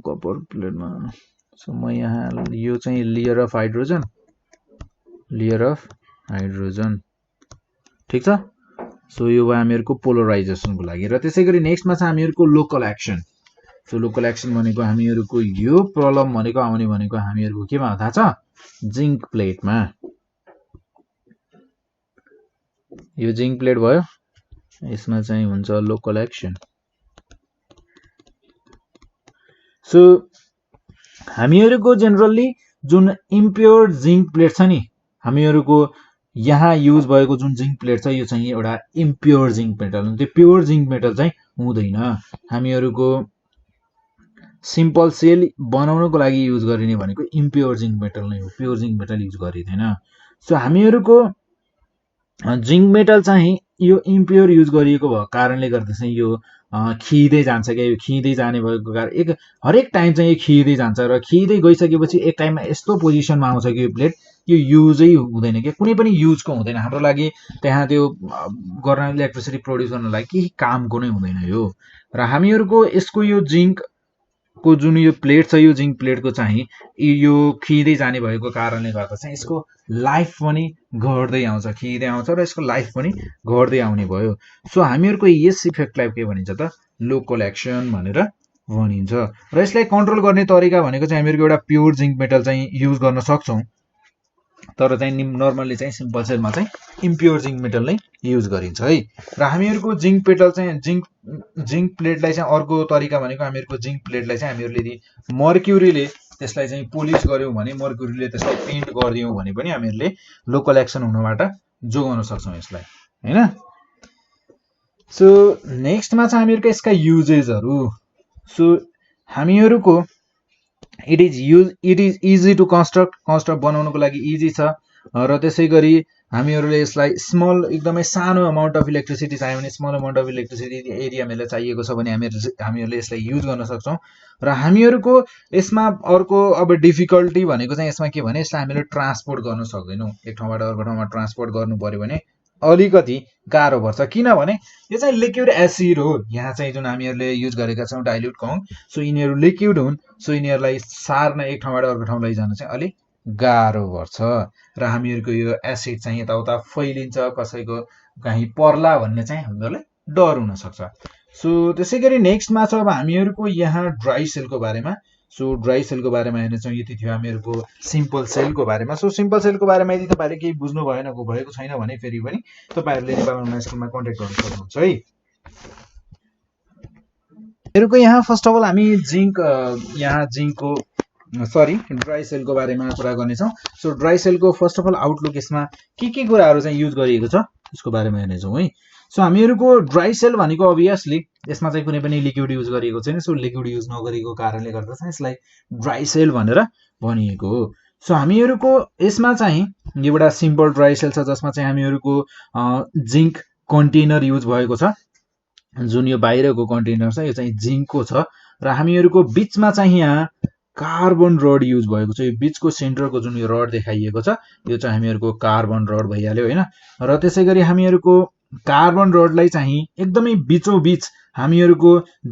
कपर प्लेटमा सो म यहाँ यो चाहिँ लेयर अफ हाइड्रोजन, ठिक छ। सो यो भयो हामीहरूको पोलराइजेसनको लागि। र त्यसै गरी नेक्स्टमा छ हामीहरूको local action. So local action भनेको हामीहरूको यो प्रब्लम भनेको आउने भनेको हामीहरूको केमा थाहा छ, जिङ्क प्लेटमा। यो जिङ्क प्लेट भयो, यसमा चाहिँ हुन्छ लोकल एक्सन। सो हामीहरूको जेनरली जुन इम्प्योर जिङ्क प्लेट छ नि, हामीहरूको यहाँ युज भएको जुन जिङ्क प्लेट छ यो चाहिँ एउटा इम्प्योर जिङ्क मेटल, त्यो प्योर जिङ्क मेटल चाहिँ हुँदैन। हामीहरूको सिम्पल सेल बनाउनको लागि युज गरिने भनेको इम्प्योर जिङ्क मेटल नै हो, प्योर जिङ्क मेटल युज गरिँदैन। सो हामीहरूको जिङ्क मेटल चाहिँ यो इम्प्योर युज गरिएको भएको कारणले गर्दा चाहिँ यो खिँदै जान्छ क्या। यो खिँदै जाने भएको कारण हरेक टाइम चाहिँ यो खिँदै जान्छ, र खिँदै गइसकेपछि एक टाइममा यस्तो पोजिसनमा आउँछ कि यो प्लेट यो युजै हुँदैन क्या, कुनै पनि युजको हुँदैन हाम्रो लागि। त्यहाँ त्यो गर्न इलेक्ट्रिसिटी प्रड्युस गर्न लागि केही कामको नै हुँदैन यो। र हामीहरूको यसको यो जिङ्कको जुन यो प्लेट छ, यो जिङ्क प्लेटको चाहिँ यो खिँदै जाने भएको कारणले गर्दा चाहिँ यसको लाइफ पनि घट्दै आउँछ, खिँदै आउँछ, र यसको लाइफ पनि घट्दै आउने भयो। सो हामीहरूको यस इफेक्टलाई के भनिन्छ त, लोकल एक्सन भनेर भनिन्छ। र यसलाई कन्ट्रोल गर्ने तरिका भनेको चाहिँ हामीहरूको एउटा प्योर जिङ्क मेटल चाहिँ युज गर्न सक्छौँ, तर चाहिँ नर्मल्ली चाहिँ सिम्पल सेलमा चाहिँ इम्प्योर जिङ्क मेटल नै युज गरिन्छ है। र हामीहरूको जिङ्क मेटल चाहिँ जिङ्क प्लेटलाई चाहिँ अर्को तरिका भनेको हामीहरूको जिङ्क प्लेटलाई चाहिँ हामीहरूले मर्क्युरीले त्यसलाई चाहिँ पोलिस गर्यौँ भने, मर्क्युरीले त्यसलाई पेन्ट गरिदियौँ भने पनि हामीहरूले लोकल एक्सन हुनबाट जोगाउन सक्छौँ यसलाई, हैन। सो नेक्स्टमा चाहिँ हामीहरूको यसका युजेसहरू। सो हामीहरूको it is easy to construct बनाउनको लागि इजी छ। र त्यसै गरी हामीहरूले यसलाई स्मल एकदमै सानो अमाउन्ट अफ इलेक्ट्रिसिटी चाहियो भने, स्मल अमाउन्ट अफ इलेक्ट्रिसिटी यदि हामीलाई चाहिएको छ भने हामीहरूले यसलाई युज गर्न सक्छौँ। र हामीहरूको यसमा अर्को अब डिफिकल्टी भनेको चाहिँ यसमा के भने, यसलाई हामीले ट्रान्सपोर्ट गर्न सक्दैनौँ। एक ठाउँबाट अर्को ठाउँमा ट्रान्सपोर्ट गर्नु पर्यो भने अलिकति गाह्रो पर्छ, किनभने यो चाहिँ लिक्विड एसिड हो। यहाँ चाहिँ जुन हामीहरूले युज गरेका छौँ डाइल्युट कौन, सो यिनीहरू लिक्विड हुन्, सो यिनीहरूलाई सार्न एक ठाउँबाट अर्को ठाउँ लैजान चाहिँ अलिक गाह्रो पर्छ। र हामीहरूको यो एसिड चाहिँ यताउता फैलिन्छ, कसैको कहीँ पर्ला भन्ने चाहिँ हामीहरूलाई डर हुनसक्छ। सो त्यसै गरी नेक्स्टमा छ अब हामीहरूको यहाँ ड्राई सेलको बारेमा। सो ड्राई सेलको बारेमा हेर्नेछौँ, यति थियो हामीहरूको सिम्पल सेलको बारेमा। सो सिम्पल सेलको बारेमा यदि तपाईँहरूले केही बुझ्नु भएको छैन भने फेरि पनि तपाईँहरूले नेपाल अनलाइन स्कुलमा कन्ट्याक्ट गर्न सक्नुहुन्छ है। हामीहरूको यहाँ फर्स्ट अफ अल हामी जिङ्कको सरी ड्राई सेलको बारेमा कुरा गर्नेछौँ। सो ड्राई सेलको फर्स्ट अफ अल आउटलुक यसमा के कुराहरू चाहिँ युज गरिएको छ त्यसको बारेमा हेर्नेछौँ है। सो हामीहरूको ड्राई सेल भनेको अभियसली यसमा चाहिँ कुनै पनि लिक्विड युज गरिएको छैन। सो लिक्विड युज नगरेको कारणले गर्दा चाहिँ यसलाई ड्राई सेल भनेर भनिएको हो। सो हामीहरूको यसमा चाहिँ एउटा सिम्पल ड्राई सेल छ जसमा चाहिँ हामीहरूको जिङ्क कन्टेनर युज भएको छ। जुन यो बाहिरको कन्टेनर छ यो चाहिँ जिङ्कको छ र हामीहरूको बिचमा चाहिँ यहाँ कार्बन रड युज भएको छ। यो बिचको सेन्टरको जुन यो रड देखाइएको छ यो चाहिँ हामीहरूको कार्बन रड भइहाल्यो होइन। र त्यसै गरी हामीहरूको कार्बन रडलाई चाहिँ एकदमै बिचोबिच हामीहरूको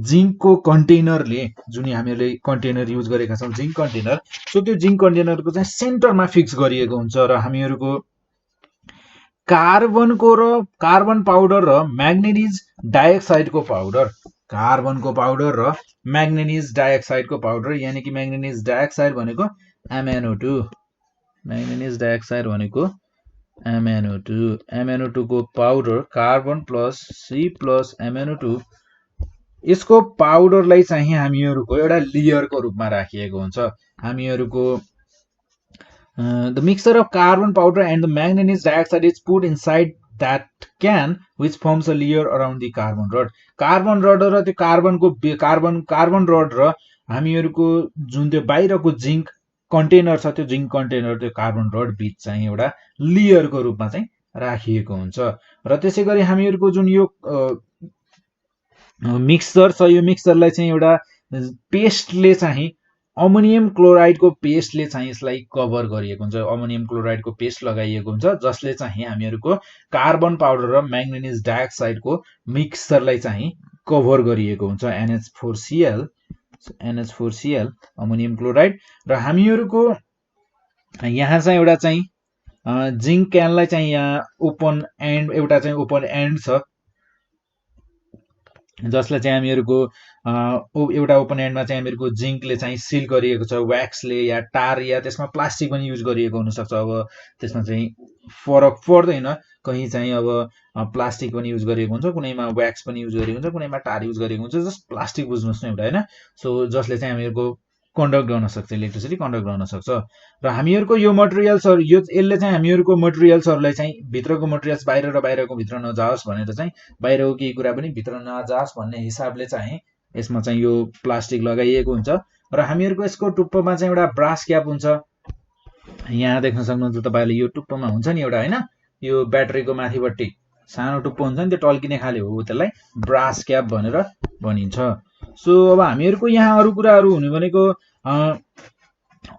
जिङ्कको कन्टेनरले जुन हामीहरूले कन्टेनर युज गरेका छौँ जिङ्क कन्टेनर, सो त्यो जिङ्क कन्टेनरको चाहिँ सेन्टरमा फिक्स गरिएको हुन्छ र हामीहरूको कार्बन पाउडर र म्याग्नेनिज डाइअक्साइडको पाउडर, कार्बनको पाउडर र म्याग्नेनिज डाइअक्साइडको पाउडर, यानी कि म्याग्नेनिज डाइअक्साइड भनेको MnO2, म्याग्नेनिज डाइअक्साइड भनेको MnO2, MnO2 को powder carbon plus C plus MnO2 यसको पाउडरलाई चाहिँ हामीहरूको एउटा लेयरको रूपमा राखिएको हुन्छ। हामीहरूको the mixture of carbon powder and the manganese dioxide is put inside that can which forms a layer around the carbon rod. Carbon rod र त्यो कार्बन रड र हामीहरूको जुन त्यो बाहिरको जिङ्क कन्टेनर छ त्यो जिङ्क कन्टेनर त्यो कार्बन रड बीच चाहिँ एउटा लेयरको रूपमा चाहिँ राखिएको हुन्छ। र त्यसै गरी हामीहरूको जुन यो मिक्सचर छ यो मिक्सचरलाई चाहिँ एउटा पेस्टले चाहिँ अमोनियम क्लोराइडको पेस्टले चाहिँ यसलाई कभर गरिएको हुन्छ। अमोनियम क्लोराइडको पेस्ट लगाइएको हुन्छ जसले चाहिँ हामीहरूको कार्बन पाउडर र म्याग्नेनिज डाइअक्साइडको मिक्सचरलाई चाहिँ कभर गरिएको हुन्छ। NH4Cl अमोनियम क्लोराइड र हामीहरूको यहाँ चाहिँ एउटा चाहिँ जिङ्क क्यानलाई चाहिँ यहाँ ओपन एन्ड एउटा चाहिँ ओपन एन्ड छ जसलाई चाहिँ हामीहरूको एउटा ओपन एन्डमा चाहिँ हामीहरूको जिङ्कले चाहिँ सिल गरिएको छ व्याक्सले या टार या त्यसमा प्लास्टिक पनि युज गरिएको हुनसक्छ। अब त्यसमा चाहिँ फरक पर्दैन, कहीँ चाहिँ अब प्लास्टिक पनि युज गरिएको हुन्छ, कुनैमा व्याक्स पनि युज गरिएको हुन्छ, कुनैमा टार युज गरिएको हुन्छ, जस्ट प्लास्टिक बुझ्नुहोस् न एउटा होइन। सो जसले चाहिँ हामीहरूको कन्डक्ट गर्न सक्छ, इलेक्ट्रिसिटी कन्डक्ट गर्न सक्छ। र हामीहरूको यो मटेरियल्सहरू यसले चाहिँ हामीहरूको मटेरियल्सहरूलाई चाहिँ भित्रको मटेरियल्स बाहिर र बाहिरको भित्र नजाओस् भनेर चाहिँ बाहिरको केही कुरा पनि भित्र नजाओस् भन्ने हिसाबले चाहिँ यसमा चाहिँ यो प्लास्टिक लगाइएको हुन्छ। र हामीहरूको यसको टुप्पोमा चाहिँ एउटा ब्रास क्याप हुन्छ। यहाँ देख्न सक्नुहुन्छ तपाईँले यो टुप्पोमा हुन्छ नि एउटा होइन, यो ब्याट्रीको माथिपट्टि सानो टुप्पो हुन्छ नि त्यो टल्किने खाले हो, त्यसलाई ब्रास क्याप भनेर भनिन्छ। सो अब हामीहरूको यहाँ अरू कुराहरू हुने भनेको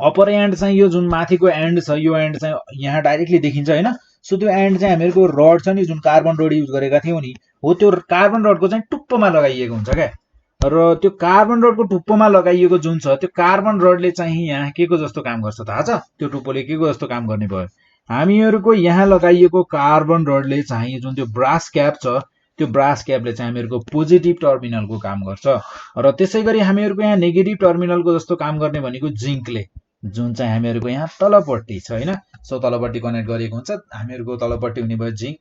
अप्पर एन्ड चाहिँ यो जुन माथिको एन्ड छ यो एन्ड चाहिँ यहाँ डाइरेक्टली देखिन्छ होइन। सो त्यो एन्ड चाहिँ हामीहरूको रड छ नि जुन कार्बन रड युज गरेका थियौँ नि हो त्यो कार्बन रडको चाहिँ टुप्पोमा लगाइएको हुन्छ क्या। र त्यो कार्बन रडको टुप्पोमा लगाइएको जुन छ त्यो कार्बन रडले चाहिँ यहाँ के को जस्तो काम गर्छ थाहा छ? त्यो टुप्पोले के को जस्तो काम गर्ने भयो? हामीहरूको यहाँ लगाइएको कार्बन रडले चाहिँ जुन त्यो ब्रास क्याप छ त्यो ब्रास क्यापले चाहिँ हामीहरूको पोजिटिभ टर्मिनलको काम गर्छ। र त्यसै गरी हामीहरूको यहाँ नेगेटिभ टर्मिनलको जस्तो काम गर्ने भनेको जिङ्कले, जुन चाहिँ हामीहरूको यहाँ तलपट्टि छ होइन। सो तलपट्टि कनेक्ट गरिएको हुन्छ, हामीहरूको तलपट्टि हुने भयो जिङ्क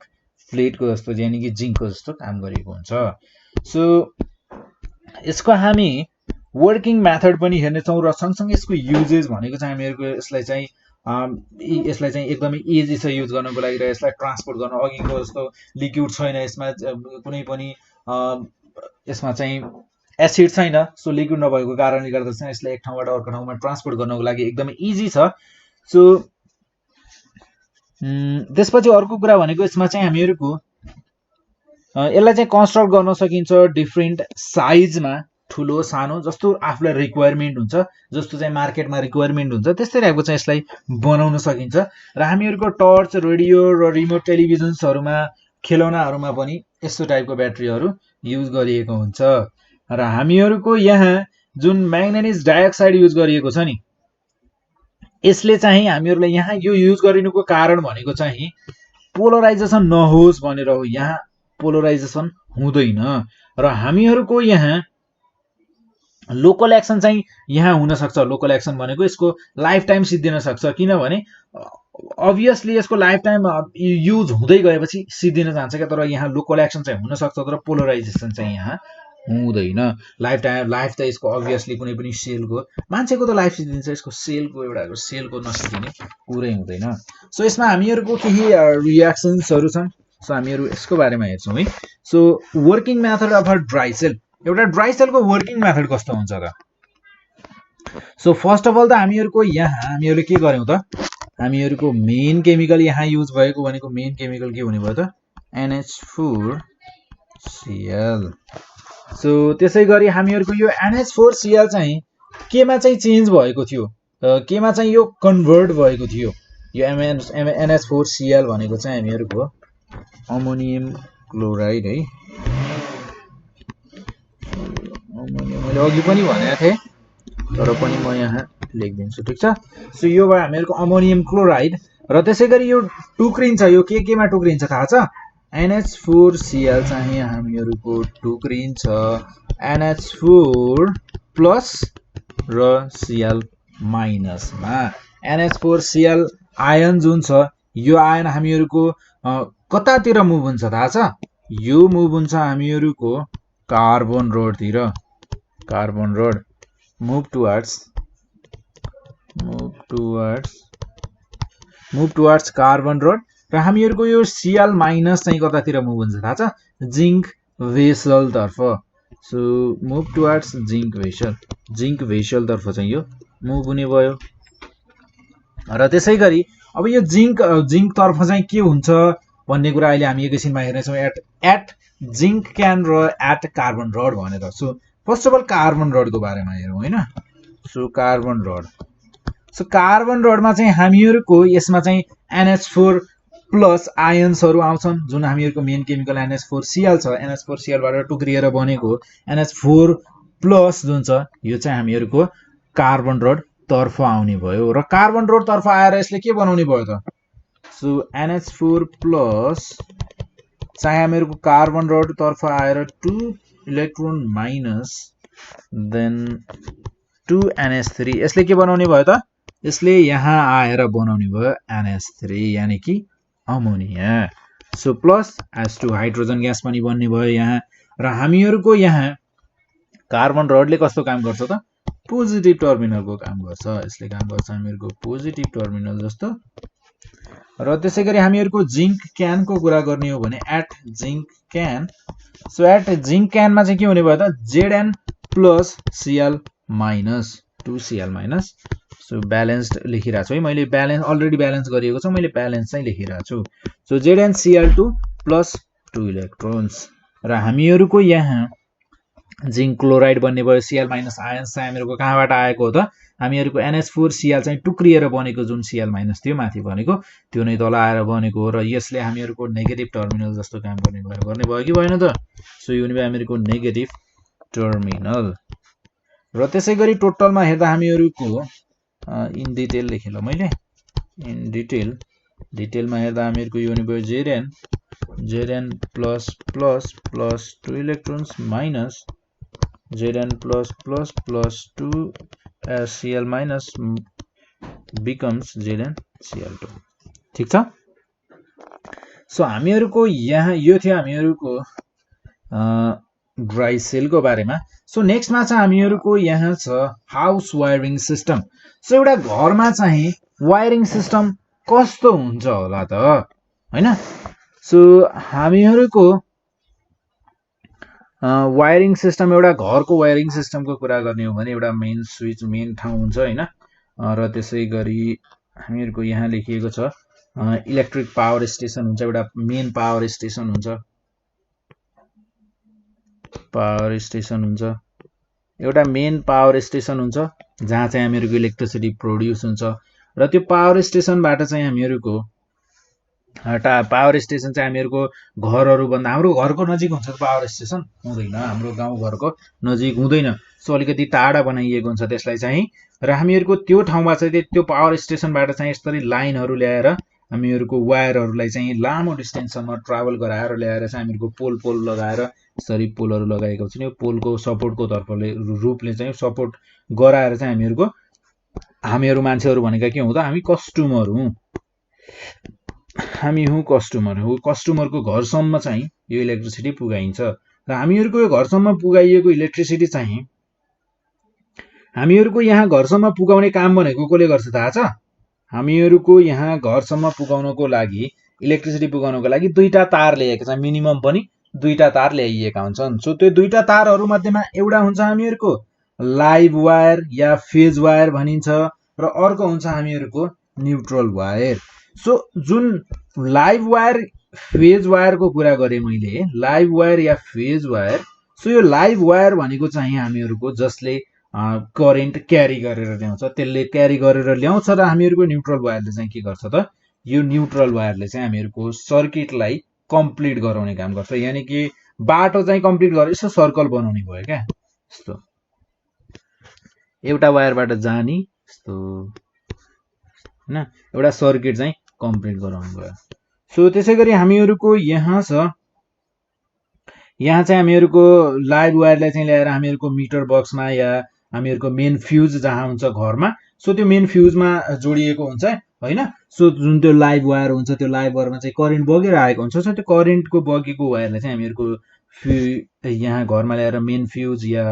प्लेटको जस्तो, यानि कि जिङ्कको जस्तो काम गरेको हुन्छ। सो यसको हामी वर्किङ मेथड पनि हेर्नेछौँ र सँगसँगै यसको युजेस भनेको चाहिँ हामीहरूको यसलाई चाहिँ एकदमै इजी छ युज गर्नको लागि र यसलाई ट्रान्सपोर्ट गर्न अघिको जस्तो लिक्विड छैन यसमा, कुनै पनि यसमा चाहिँ एसिड छैन। सो लिक्विड नभएको कारणले गर्दा चाहिँ यसलाई एक ठाउँबाट अर्को ठाउँमा ट्रान्सपोर्ट गर्नको लागि एकदमै इजी छ। सो त्यसपछि अर्को कुरा भनेको यसमा चाहिँ हामीहरूको यसलाई चाहिँ कन्स्ट्रक्ट गर्न सकिन्छ डिफ्रेन्ट साइजमा, ठुलो सानो जस्तो आफूलाई रिक्वायरमेन्ट हुन्छ, जस्तो चाहिँ मार्केटमा रिक्वायरमेन्ट हुन्छ त्यस्तै टाइपको चाहिँ यसलाई बनाउन सकिन्छ। र हामीहरूको टर्च, रेडियो र रिमोट टेलिभिजन्सहरूमा, खेलौनाहरूमा पनि यस्तो टाइपको ब्याट्रीहरू युज गरिएको हुन्छ। र हामीहरूको यहाँ जुन म्याग्नेनिज डाइअक्साइड युज गरिएको छ नि यसले चाहिँ हामीहरूलाई यहाँ यो युज गरिनुको कारण भनेको चाहिँ पोलराइजेसन नहोस् भनेर हो। यहाँ पोलराइजेसन हुँदैन र हामीहरूको यहाँ लोकल एक्सन चाहिँ यहाँ हुन सक्छ। लोकल एक्सन भनेको यसको लाइफ टाइम सिद्धिन सक्छ, किनभने अभियसली यसको लाइफ टाइम युज हुँदै गएपछि सिद्धिन जान्छ क्या। तर यहाँ लोकल एक्सन चाहिँ हुन सक्छ तर पोलराइजेसन चाहिँ यहाँ हुँदैन। लाइफ त यसको अभियसली कुनै पनि सेलको, मान्छेको त लाइफ दिन्छ, यसको सेलको नसिदिने कुरै हुँदैन। सो यसमा हामीहरूको केही रियाक्सन्सहरू छन्। सो हामीहरू यसको बारेमा हेर्छौँ है। So working method of a dry cell, एउटा ड्राई सेलको वर्किङ मेथड कस्तो हुन्छ त? सो फर्स्ट अफ अल त हामीहरूको हामीहरूले के गर्यौँ त, हामीहरूको मेन केमिकल यहाँ युज भएको भनेको मेन केमिकल के हुने भयो त, NH4Cl। सो त्यसै गरी हामीहरूको यो NH4Cl चाहिँ केमा चाहिँ चेन्ज भएको थियो, केमा चाहिँ यो कन्भर्ट भएको थियो। यो NH4Cl भनेको चाहिँ हामीहरूको अमोनियम क्लोराइड है, मैले अघि पनि भनेको थिएँ तर पनि म यहाँ लेखिदिन्छु, ठिक छ। सो यो भयो हामीहरूको अमोनियम क्लोराइड। र त्यसै गरी यो टुक्रिन्छ, यो केमा टुक्रिन्छ थाहा छ? NH4Cl चाहिँ हामीहरूको टुक्रिन्छ NH4 प्लस र Cl माइनसमा। NH4Cl आयन जुन छ, यो आयन हामीहरूको कतातिर मुभ हुन्छ थाहा छ? यो मुभ हुन्छ हामीहरूको कार्बन रोडतिर, carbon road move towards carbon road. र हामीहरूको यो Cl माइनस चाहिँ कतातिर मुभ हुन्छ थाहा छ? जिंक भेसल तर्फ। So move towards zinc vessel तर्फ चाहिँ यो मुभ हुने भयो। र त्यसै गरी अब यो जिंक तर्फ चाहिँ के हुन्छ भन्ने कुरा अहिले हामी एकैछिनमा हेर्नेछौँ, एट जिंक क्यान र एट कार्बन रड भनेर। So first of all carbon रडको बारेमा हेरौँ हैन। सो कार्बन रडमा चाहिँ हामीहरूको यसमा चाहिँ NH4 प्लस आयन्सहरू आउँछन्, जुन हामीहरूको मेन केमिकल NH4Cl छ। NH4Cl बाट टुक्रिएर बनेको NH4 प्लस जुन छ यो चाहिँ हामीहरूको कार्बन रड तर्फ आउने भयो। र कार्बन रड तर्फ आएर यसले के बनाउने भयो त? सो NH4 प्लस चाहिँ हामीहरूको कार्बन रड तर्फ आएर 2 इलेक्ट्रोन माइनस देन 2 NH3, यसले के बनाउने भयो त? यसले यहाँ आएर बनाउने भयो NH3 यानी कि ammonia. So plus H2 hydrogen gas पनि बन्ने भयो यहाँ। र हामीहरूको यहाँ कार्बन रडले कस्तो काम गर्छ त? पोजिटिभ टर्मिनलको काम गर्छ, यसले काम गर्छ हामीहरूको पोजिटिभ टर्मिनल जस्तो। र त्यसै गरी हामीहरूको जिंक क्यानको कुरा गर्ने हो भने at zinc can, so at zinc क्यानमा चाहिँ के हुने भयो त? Zn plus Cl minus 2Cl minus. So balanced लेखिरहेको छु है मैले, अलरेडी ब्यालेन्स गरिएको छ, मैले ब्यालेन्स चाहिँ लेखिरहेको छु। So ZnCl2 plus 2 electrons. र हामीहरूको यहाँ जिंक क्लोराइड बन्ने भयो। Cl माइनस आयन्स चाहिँ हामीहरूको कहाँबाट आएको हो त? हामीहरूको NH4Cl चाहिँ टुक्रिएर बनेको जुन Cl माइनस थियो माथि बनेको, त्यो नै तल आएर बनेको हो। र यसले हामीहरूको नेगेटिभ टर्मिनल जस्तो काम गर्ने भयो कि भएन त? सो यो भयो हामीहरूको नेगेटिभ टर्मिनल। र त्यसै गरी टोटलमा हेर्दा हामीहरूको इन डिटेल लेखेँ ल मैले, इन डिटेलमा हेर्दा हामीहरूको यो भयो Zn plus plus plus 2 electrons minus Zn plus plus plus 2 Cl minus becomes ZnCl2, ठिक छ। सो हामीहरूको यहाँ यो थियो हामीहरूको ड्राई सेलको बारेमा। सो नेक्स्टमा चाहिँ हामीहरूको यहाँ छ हाउस वायरिङ सिस्टम। सो एउटा घरमा चाहिँ वायरिङ सिस्टम कस्तो हुन्छ होला त हैन? सो हामीहरूको वायरिङ सिस्टम, एउटा घरको वायरिङ सिस्टमको कुरा गर्ने हो भने एउटा मेन स्विच, मेन ठाउँ हुन्छ हैन। र त्यसै गरी हामीहरूको यहाँ लेखिएको छ इलेक्ट्रिक पावर स्टेसन हुन्छ, एउटा मेन पावर स्टेसन हुन्छ, एउटा मेन पावर स्टेसन हुन्छ जहाँ चाहिँ हामीहरूको इलेक्ट्रिसिटी प्रोड्युस हुन्छ। र त्यो पावर स्टेसनबाट चाहिँ हामीहरूको पावर स्टेसन चाहिँ हामीहरूको घरहरू भन्दा हाम्रो घरको नजिक हुन्छ पावर स्टेसन? हुँदैन, हाम्रो गाउँघरको नजिक हुँदैन। सो अलिकति टाढा बनाइएको हुन्छ त्यसलाई चाहिँ। र हामीहरूको त्यो ठाउँमा चाहिँ त्यो पावर स्टेसनबाट चाहिँ यसरी लाइनहरू ल्याएर हामीहरूको वायरहरूलाई चाहिँ लामो डिस्टेन्ससम्म ट्राभल गराएर ल्याएर चाहिँ हामीहरूको पोल लगाएर यसरी पोलहरू लगाएको हुन्छ। यो पोलको सपोर्टको रूपले चाहिँ सपोर्ट गराएर चाहिँ हामीहरू मान्छेहरू भनेका के हुँ त? हामी कस्टमर हौँ, कस्टमरको घरसम्म चाहिँ यो इलेक्ट्रिसिटी पुगाइन्छ। र हामीहरूको यो घरसम्म पुगाइएको इलेक्ट्रिसिटी चाहिँ हामीहरूको यहाँ घरसम्म पुगाउने काम भनेको कसले गर्छ थाहा छ? हामीहरूको यहाँ घरसम्म पुगाउनको लागि इलेक्ट्रिसिटी पुगाउनको लागि दुईटा तार ल्याएको छ, मिनिमम पनि दुईटा तार ल्याइएका हुन्छन्। सो त्यो दुईटा तारहरू मध्येमा एउटा हुन्छ हामीहरूको लाइभ वायर या फेज वायर भनिन्छ र अर्को हुन्छ हामीहरूको न्यूट्रल वायर। सो जुन लाइभ वायर फेज वायरको कुरा गरेँ मैले, लाइभ वायर या फेज वायर। सो यो लाइभ वायर भनेको चाहिँ हामीहरूको जसले करेन्ट क्यारी गरेर ल्याउँछ, त्यसले क्यारी गरेर ल्याउँछ र हामीहरूको न्यूट्रल वायरले चाहिँ के गर्छ त? यो न्यूट्रल वायरले चाहिँ हामीहरूको सर्किटलाई कम्प्लिट गराउने काम गर्छ, यानि कि बाटो चाहिँ कम्प्लिट गरेर यसो सर्कल बनाउने भयो क्या, यस्तो एउटा वायरबाट जाने यस्तो हैन, एउटा सर्किट चाहिँ कम्प्लिट गराउनु भयो। सो त्यसै गरी हामीहरूको यहाँ छ, यहाँ चाहिँ हामीहरूको लाइभ वायरलाई चाहिँ ल्याएर हामीहरूको मिटर बक्समा या हामीहरूको मेन फ्युज जहाँ हुन्छ घरमा, सो त्यो मेन फ्युजमा जोडिएको हुन्छ हैन। सो जुन त्यो लाइभ वायर हुन्छ त्यो लाइभ वायरमा चाहिँ करेन्ट बगेर आएको हुन्छ। सो त्यो करेन्टको बगेको वायरलाई चाहिँ हामीहरूको यहाँ घरमा ल्याएर मेन फ्युज या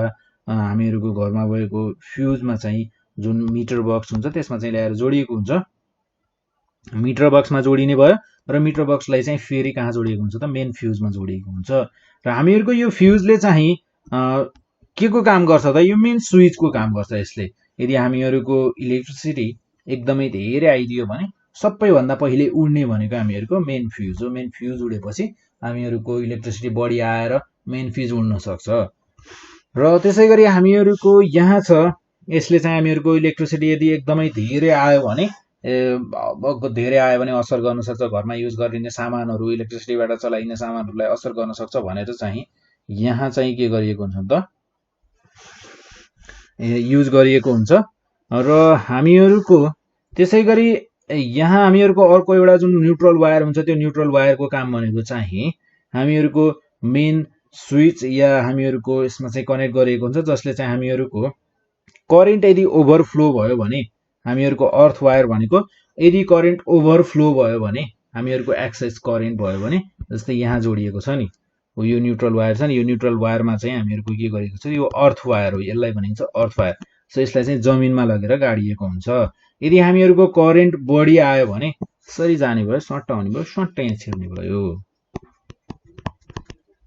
हामीहरूको घरमा भएको फ्युजमा चाहिँ जुन मिटर बक्स हुन्छ त्यसमा चाहिँ ल्याएर जोडिएको हुन्छ। मिटर बक्समा जोडिने भयो र मिटर बक्सलाई चाहिँ फेरि कहाँ जोडिएको हुन्छ त? मेन फ्युजमा जोडिएको हुन्छ। र हामीहरूको यो फ्युजले चाहिँ के को काम गर्छ त? यो मेन स्विचको काम गर्छ यसले। यदि हामीहरूको इलेक्ट्रिसिटी एकदमै धेरै आइदियो भने सबैभन्दा पहिले उड्ने भनेको हामीहरूको मेन फ्युज हो। मेन फ्युज उडेपछि हामीहरूको इलेक्ट्रिसिटी बढी आएर मेन फ्युज उड्न सक्छ। र त्यसै गरी हामीहरूको यहाँ छ, यसले चाहिँ हामीहरूको इलेक्ट्रिसिटी यदि एकदमै धेरै आयो भने धेरै आयो भने असर गर्न सक्छ, घरमा युज गरिने सामानहरू, इलेक्ट्रिसिटीबाट चलाइने सामानहरूलाई असर गर्न सक्छ भनेर चाहिँ यहाँ चाहिँ के गरिएको हुन्छ त? युज गरिएको हुन्छ। र हामीहरूको त्यसै गरी यहाँ हामीहरूको अर्को एउटा जुन न्यूट्रल वायर हुन्छ त्यो न्यूट्रल वायरको काम भनेको चाहिँ हामीहरूको मेन स्विच या हामीहरूको यसमा चाहिँ कनेक्ट गरिएको हुन्छ, जसले चाहिँ हामीहरूको करेन्ट यदि ओभरफ्लो भयो भने हामीहरूको अर्थ वायर भनेको यदि करेन्ट ओभरफ्लो भयो भने हामीहरूको एक्सेस करेन्ट भयो भने जस्तै यहाँ जोडिएको छ नि यो न्यूट्रल वायर छ नि, यो न्यूट्रल वायरमा चाहिँ हामीहरूको के गरेको छ? यो अर्थ वायर हो, यसलाई भनिन्छ अर्थ वायर। सो यसलाई चाहिँ जमिनमा लगेर गाडिएको हुन्छ। यदि हामीहरूको करेन्ट बढी आयो भने यसरी जाने भयो, सर्ट आउने भयो, सर्टै छिर्ने भयो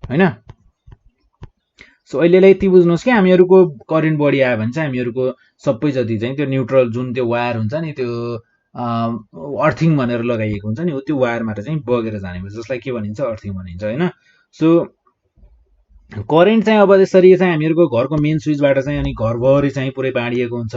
हैन। सो अहिलेलाई यति बुझ्नुहोस् कि हामीहरूको करेन्ट बढी आयो भने चाहिँ हामीहरूको सबै जति चाहिँ त्यो न्यूट्रल जुन त्यो वायर हुन्छ नि, त्यो अर्थिङ भनेर लगाइएको हुन्छ नि, हो त्यो वायरबाट चाहिँ बगेर जाने भयो, जसलाई के भनिन्छ? अर्थिङ भनिन्छ हैन। सो करेन्ट चाहिँ अब यसरी चाहिँ हामीहरूको घरको मेन स्विचबाट चाहिँ अनि घरभरि चाहिँ पुरै बाँडिएको हुन्छ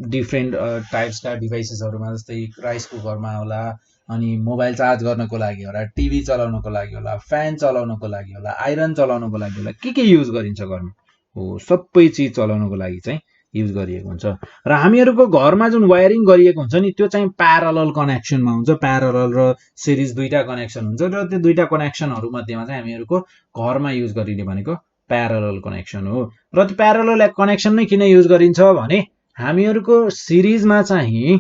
डिफ्रेन्ट टाइप्सका डिभाइसेसहरूमा, जस्तै राइस कुकरमा होला, अनि मोबाइल चार्ज गर्नको लागि होला, टिभी चलाउनको लागि होला, फ्यान चलाउनको लागि होला, आइरन चलाउनको लागि होला, के युज गरिन्छ घरमा हो, सबै चिज चलाउनको लागि चाहिँ युज गरिएको हुन्छ। र हामीहरूको घरमा जुन वायरिङ गरिएको हुन्छ नि त्यो चाहिँ प्यारलल कनेक्सनमा हुन्छ, प्यारलल र सिरिज दुईटा कनेक्सन हुन्छ। र त्यो दुईटा कनेक्सनहरू मध्येमा चाहिँ हामीहरूको घरमा युज गरिने भनेको प्यारलल कनेक्सन हो। र त्यो प्यारलल कनेक्सन नै किन युज गरिन्छ भने हामीहरूको सिरिजमा चाहिँ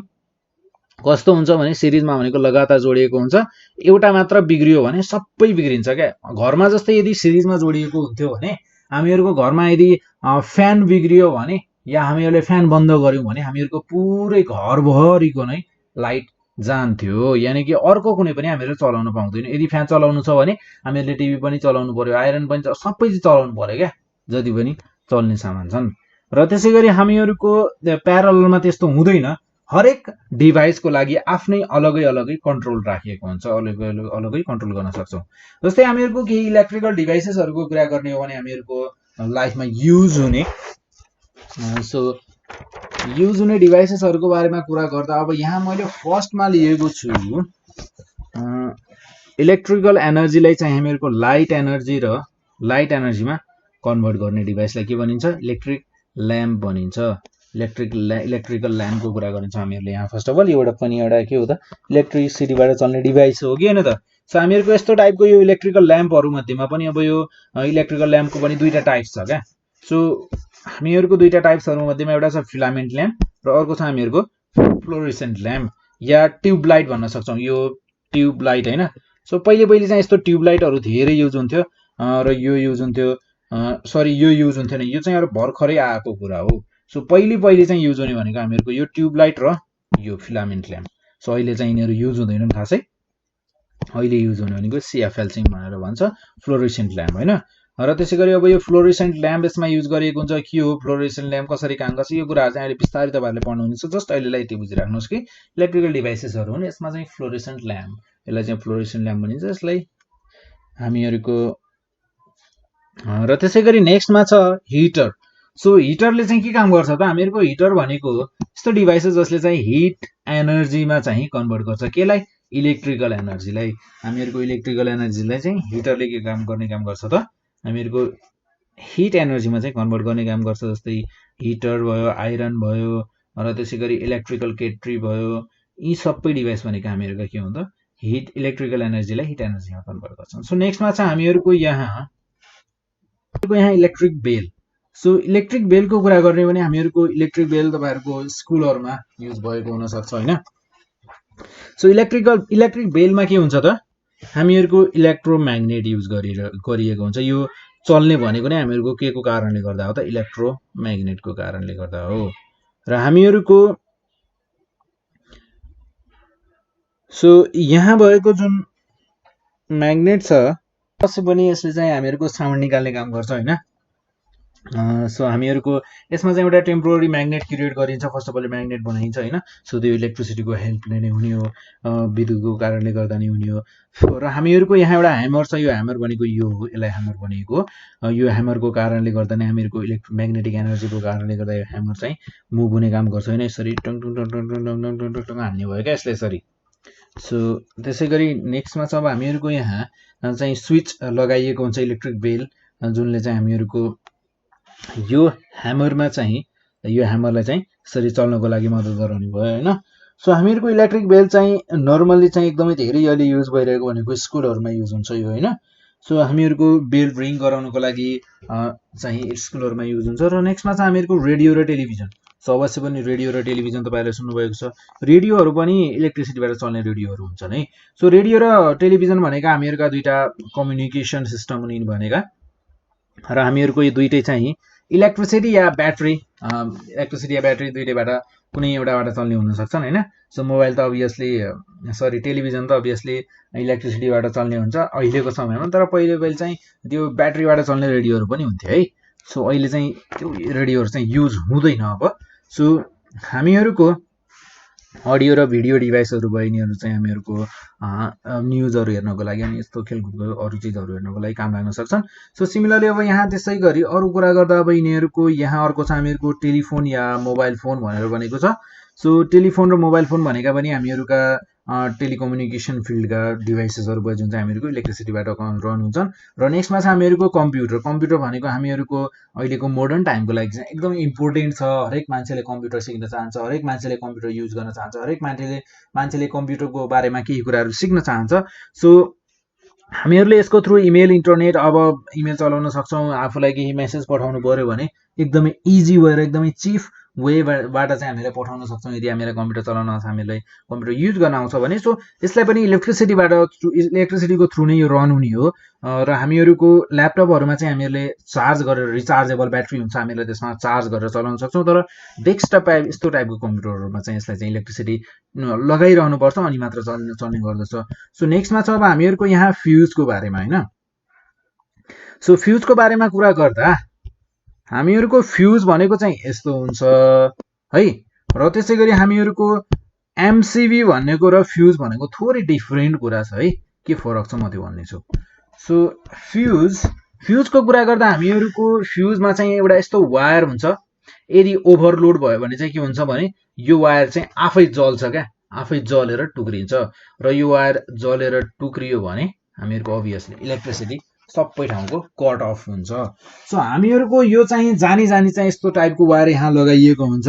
कस्तो हुन्छ भने सिरिजमा भनेको लगातार जोडिएको हुन्छ, एउटा मात्र बिग्रियो भने सबै बिग्रिन्छ क्या। घरमा जस्तै यदि सिरिजमा जोडिएको हुन्थ्यो भने हामीहरूको घरमा यदि फ्यान बिग्रियो भने या हामीहरूले फ्यान बन्द गर्यौँ भने हामीहरूको पुरै घरभरिको नै लाइट जान्थ्यो, यानि कि अर्को कुनै पनि हामीहरूले चलाउन पाउँदैन। यदि फ्यान चलाउनु छ भने हामीहरूले टिभी पनि चलाउनु पर्यो, आइरन पनि सबै चिज चलाउनु पर्यो क्या, जति पनि चल्ने सामान छन्। र त्यसै गरी हामीहरूको प्यारललमा त्यस्तो हुँदैन, हरेक डिभाइसको लागि आफ्नै अलगै अलगै कन्ट्रोल राखिएको हुन्छ, अलगै कन्ट्रोल गर्न सक्छौँ। जस्तै हामीहरूको केही इलेक्ट्रिकल डिभाइसेसहरूको कुरा गर्ने हो भने हामीहरूको लाइफमा युज हुने युज हुने डिभाइसेसहरूको बारेमा कुरा गर्दा अब यहाँ मैले फर्स्टमा लिएको छु इलेक्ट्रिकल एनर्जीलाई चाहिँ हामीहरूको लाइट एनर्जी र लाइट एनर्जीमा कन्भर्ट गर्ने डिभाइसलाई के भनिन्छ? इलेक्ट्रिक ल्याम्प भनिन्छ। इलेक्ट्रिकल ल्याम्पको कुरा गरिन्छ हामीहरूले यहाँ। फर्स्ट अफ अल एउटा पनि एउटा के हो त? इलेक्ट्रिसिटीबाट चल्ने डिभाइस हो कि होइन त? सो हामीहरूको यस्तो टाइपको यो इलेक्ट्रिकल ल्याम्पहरू मध्येमा पनि अब यो इलेक्ट्रिकल ल्याम्पको पनि दुईटा टाइप्स छ क्या। सो हामीहरूको दुईटा टाइप्सहरू मध्येमा एउटा छ फिलामेन्ट ल्याम्प र अर्को छ हामीहरूको फ्लोरेसेन्ट ल्याम्प या ट्युबलाइट भन्न सक्छौँ। यो ट्युबलाइट हैन। सो पहिले चाहिँ यस्तो ट्युबलाइटहरू धेरै युज हुन्थ्यो, र यो युज हुन्थ्यो, सरी यो युज हुन्थेन, यो चाहिँ अरू भर्खरै आएको कुरा हो। सो पहिले चाहिँ युज हुने भनेको हामीहरूको यो ट्युबलाइट र यो फिलामेन्ट ल्याम्प। सो अहिले चाहिँ यिनीहरू युज हुँदैनन् खासै। अहिले युज हुने भनेको सिएफएल चाहिँ भनेर भन्छ, फ्लोरेसेन्ट ल्याम्प होइन। र त्यसै गरी अब यो फ्लोरेसेन्ट ल्याम्प यसमा युज गरिएको हुन्छ। के हो फ्लोरेसेन्ट ल्याम्प, कसरी काम गर्छ, यो कुराहरू चाहिँ अहिले बिस्तारै तपाईँहरूले पढ्नुहुनेछ। जस्ट अहिलेलाई यति बुझिराख्नुहोस् कि इलेक्ट्रिकल डिभाइसेसहरू हुन्, यसमा चाहिँ फ्लोरेसेन्ट ल्याम्प, यसलाई चाहिँ फ्लोरेसेन्ट ल्याम्प भनिन्छ। यसलाई हामीहरूको र त्यसै गरी नेक्स्टमा छ हिटर। सो हिटरले चाहिँ के काम गर्छ त, हामीहरूको हिटर भनेको यस्तो डिभाइसेस जसले चाहिँ हिट एनर्जीमा चाहिँ कन्भर्ट गर्छ। केलाई, इलेक्ट्रिकल एनर्जीलाई। हामीहरूको इलेक्ट्रिकल एनर्जीलाई चाहिँ हिटरले के काम गर्ने काम गर्छ त, हामीहरूको हिट एनर्जीमा चाहिँ कन्भर्ट गर्ने काम गर्छ। जस्तै हिटर भयो, आइरन भयो, र त्यसै गरी इलेक्ट्रिकल केट्री भयो, यी सबै डिभाइस भनेको हामीहरूको के हुन्छ, हिट इलेक्ट्रिकल एनर्जीलाई हिट एनर्जीमा कन्भर्ट गर्छन्। सो नेक्स्टमा छ हामीहरूको यहाँ इलेक्ट्रिक बेल। सो इलेक्ट्रिक बेलको कुरा गर्ने भने हामीहरूको इलेक्ट्रिक बेल तपाईँहरूको स्कुलहरूमा युज भएको हुनसक्छ होइन। सो इलेक्ट्रिक बेलमा के हुन्छ त, हामीहरूको इलेक्ट्रोम्याग्नेट युज गरिएको हुन्छ। यो चल्ने भनेको नै हामीहरूको के को कारणले गर्दा हो त, इलेक्ट्रोम्याग्नेटको कारणले गर्दा हो। र हामीहरूको सो यहाँ भएको जुन म्याग्नेट छ, पछि पनि यसले चाहिँ हामीहरूको साउन्ड निकाल्ने काम गर्छ होइन। सो हामीहरूको यसमा चाहिँ एउटा टेम्पोररी म्याग्नेट क्रिएट गरिन्छ। फर्स्ट अफ अल म्याग्नेट बनाइन्छ होइन। सो त्यो इलेक्ट्रिसिटीको हेल्पले नै हुने हो, विद्युतको कारणले गर्दा नै हुने हो। र हामीहरूको यहाँ एउटा ह्यामर छ, यो ह्यामर भनेको यो हो, यसलाई ह्यामर भनेको। यो ह्यामरको कारणले गर्दा नै हामीहरूको म्याग्नेटिक एनर्जीको कारणले गर्दा यो ह्यामर चाहिँ मुभ हुने काम गर्छ होइन। यसरी tongue tongue tongue tongue tongue tongue tongue tongue tongue हान्ने भयो क्या यसले यसरी। सो त्यसै गरी नेक्स्टमा छ अब हामीहरूको यहाँ चाहिँ स्विच लगाइएको हुन्छ इलेक्ट्रिक बेल, जुनले चाहिँ हामीहरूको यो ह्यामरमा चाहिँ यो ह्यामरलाई चाहिँ यसरी चल्नको लागि मद्दत गराउने भयो होइन। सो हामीहरूको इलेक्ट्रिक बेल चाहिँ नर्मल्ली चाहिँ एकदमै धेरै अहिले युज भइरहेको भनेको स्कुलहरूमा युज हुन्छ यो होइन। सो हामीहरूको बेल रिङ गराउनको लागि चाहिँ स्कुलहरूमा युज हुन्छ। र नेक्स्टमा चाहिँ हामीहरूको रेडियो र टेलिभिजन। सो अवश्य पनि रेडियो र टेलिभिजन तपाईँहरूले सुन्नुभएको छ, रेडियोहरू पनि इलेक्ट्रिसिटीबाट चल्ने रेडियोहरू हुन्छन् है। सो रेडियो र टेलिभिजन भनेका हामीहरूका दुईवटा कम्युनिकेसन सिस्टम हुने भनेका, र हामीहरूको यो दुइटै चाहिँ इलेक्ट्रिसिटी या ब्याट्री दुइटैबाट कुनै एउटाबाट चल्ने हुनसक्छन् होइन। सो मोबाइल त अभियसली टेलिभिजन त अभियसली इलेक्ट्रिसिटीबाट चल्ने हुन्छ अहिलेको समयमा, तर पहिले चाहिँ त्यो ब्याट्रीबाट चल्ने रेडियोहरू पनि हुन्थ्यो है। सो अहिले चाहिँ त्यो रेडियोहरू चाहिँ युज हुँदैन अब। सो हामीहरूको अडियो र भिडियो डिभाइसहरू भयो, यिनीहरू चाहिँ हामीहरूको न्युजहरू हेर्नको लागि अनि यस्तो खेलकुदको अरू चिजहरू हेर्नको लागि काम लाग्न सक्छन्। सो सिमिलरली अब यहाँ त्यसै गरी अरू कुरा गर्दा अब यिनीहरूको यहाँ अर्को छ हामीहरूको टेलिफोन या मोबाइल फोन भनेर भनेको छ। सो टेलिफोन र मोबाइल फोन भनेका पनि हामीहरूका टेलिकम्युनिकेसन फिल्डका डिभाइसेसहरू भयो, जुन चाहिँ हामीहरूको इलेक्ट्रिसिटीबाट रन हुन्छन्। र नेक्स्टमा छ हामीहरूको कम्प्युटर भनेको हामीहरूको अहिलेको मोडर्न टाइमको लागि चाहिँ एकदमै इम्पोर्टेन्ट छ। हरेक मान्छेले कम्प्युटर सिक्न चाहन्छ, हरेक मान्छेले कम्प्युटर युज गर्न चाहन्छ, हरेक मान्छेले कम्प्युटरको बारेमा केही कुराहरू सिक्न चाहन्छ। सो हामीहरूले यसको थ्रु इमेल, इन्टरनेट, अब इमेल चलाउन सक्छौँ, आफूलाई केही मेसेज पठाउनु पर्यो भने एकदमै इजी भएर एकदमै चिप वेबाट चाहिँ हामीले पठाउन सक्छौँ। यदि हामीलाई कम्प्युटर चलाउन आउँछ, हामीलाई कम्प्युटर युज गर्न आउँछ भने। सो यसलाई पनि इलेक्ट्रिसिटीको थ्रु नै यो रन हुने हो। र हामीहरूको ल्यापटपहरूमा चाहिँ हामीहरूले चार्ज गरेर, रिचार्जेबल ब्याट्री हुन्छ, हामीहरूले त्यसमा चार्ज गरेर चलाउन सक्छौँ। तर डेस्कटप यस्तो टाइपको कम्प्युटरहरूमा चाहिँ यसलाई चाहिँ इलेक्ट्रिसिटी लगाइरहनुपर्छ अनि मात्र चल्ने गर्दछ। सो नेक्स्टमा छ अब हामीहरूको यहाँ फ्युजको बारेमा होइन। सो फ्युजको बारेमा कुरा गर्दा हामीहरूको फ्युज भनेको चाहिँ यस्तो हुन्छ है। र त्यसै गरी हामीहरूको एमसिबी भनेको र फ्युज भनेको थोरै डिफ्रेन्ट कुरा छ है। के फरक छ म त्यो भन्नेछु। सो फ्युजको कुरा गर्दा हामीहरूको फ्युजमा चाहिँ एउटा यस्तो वायर हुन्छ, यदि ओभरलोड भयो भने चाहिँ के हुन्छ भने यो वायर चाहिँ आफै जल्छ क्या, आफै जलेर टुक्रिन्छ। र यो वायर जलेर टुक्रियो भने हामीहरूको अभियसली इलेक्ट्रिसिटी सबै ठाउँको कट अफ हुन्छ। सो हामीहरूको यो चाहिँ जानी चाहिँ यस्तो टाइपको वायर यहाँ लगाइएको हुन्छ।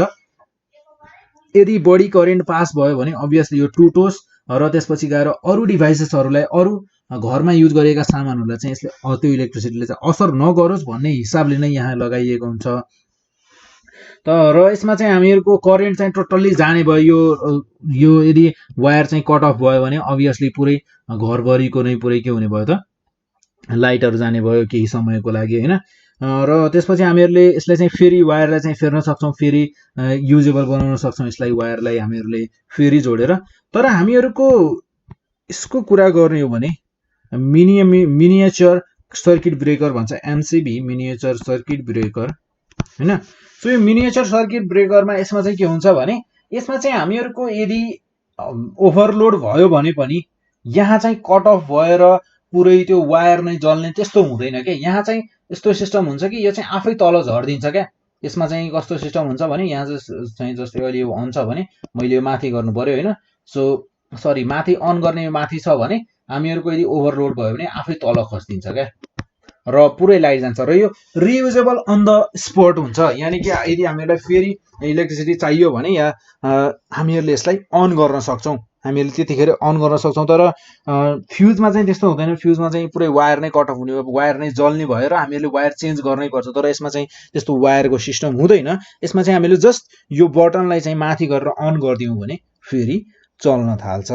यदि बढी करेन्ट पास भयो भने अभियसली यो टुटोस् र त्यसपछि गएर अरू डिभाइसेसहरूलाई, अरू घरमा युज गरेका सामानहरूलाई चाहिँ यसले त्यो इलेक्ट्रिसिटीले चाहिँ असर नगरोस् भन्ने हिसाबले नै यहाँ लगाइएको हुन्छ। र यसमा चाहिँ हामीहरूको करेन्ट चाहिँ टोटल्ली जाने भयो, यो यदि वायर चाहिँ कट अफ भयो भने अभियसली पुरै घरभरिको नै पुरै के हुने भयो त, लाइटहरु जाने भयो केही समयको लागि हैन। र त्यसपछि हामीहरूले यसलाई चाहिँ फेरि वायरलाई चाहिँ फेर्न सक्छौँ, फेरि युजेबल बनाउन सक्छौँ यसलाई, वायरलाई हामीहरूले फेरि जोडेर। तर हामीहरूको यसको कुरा गर्ने हो भने मिनिएचर सर्किट ब्रेकर भन्छ, एमसिबी मिनिएचर सर्किट ब्रेकर हैन। सो यो मिनिएचर सर्किट ब्रेकरमा यसमा चाहिँ के हुन्छ भने यसमा चाहिँ हामीहरूको यदि ओभरलोड भयो भने पनि यहाँ चाहिँ कट अफ भएर पुरै त्यो वायर नै जल्ने त्यस्तो हुँदैन के। यहाँ चाहिँ यस्तो सिस्टम हुन्छ कि यो चाहिँ आफै तल झर्दिन्छ क्या। यसमा चाहिँ कस्तो सिस्टम हुन्छ भने यहाँ चाहिँ जस्तै अहिले यो अन छ भने मैले यो माथि गर्नु पर्यो हैन। सो सरी, माथि अन गर्ने यो माथि छ भने हामीहरूको यदि ओभरलोड भयो भने आफै तल खस्दिन्छ क्या र पुरै लाइट जान्छ। र यो रियुजेबल अन द स्पट हुन्छ, यानि कि यदि हामीलाई फेरि इलेक्ट्रिसिटी चाहियो भने या हामीहरूले यसलाई अन गर्न सक्छौँ, हामीहरूले त्यतिखेर अन गर्न सक्छौँ। तर फ्युजमा चाहिँ त्यस्तो हुँदैन, फ्युजमा चाहिँ पुरै वायर नै कट अफ हुने, वायर नै जल्ने भएर हामीहरूले वायर चेन्ज गर्नै पर्छ। तर यसमा चाहिँ त्यस्तो वायरको सिस्टम हुँदैन। यसमा चाहिँ हामीले जस्ट यो बटनलाई चाहिँ माथि गरेर अन गरिदियौँ भने फेरि चल्न थाल्छ।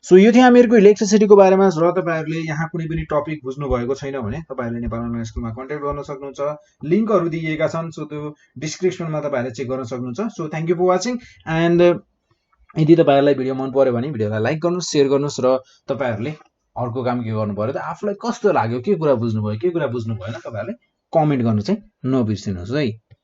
सो यो थियो हामीहरूको इलेक्ट्रिसिटीको बारेमा। र तपाईँहरूले यहाँ कुनै पनि टपिक बुझ्नु भएको छैन भने तपाईँहरूले नेपाल अनलाइन स्कुलमा कन्ट्याक्ट गर्न सक्नुहुन्छ, लिङ्कहरू दिइएका छन्। सो त्यो डिस्क्रिप्सनमा तपाईँहरूले चेक गर्न सक्नुहुन्छ। So thank you for watching. And यदि तपाईँहरूलाई भिडियो मन पर्यो भने भिडियोलाई लाइक गर्नुहोस्, सेयर गर्नुहोस् र तपाईँहरूले अर्को काम के गर्नु पर्यो त आफूलाई कस्तो लाग्यो, के कुरा बुझ्नुभयो, के कुरा बुझ्नु भएन, तपाईँहरूले कमेन्ट गर्नु चाहिँ नबिर्सिनुहोस् है।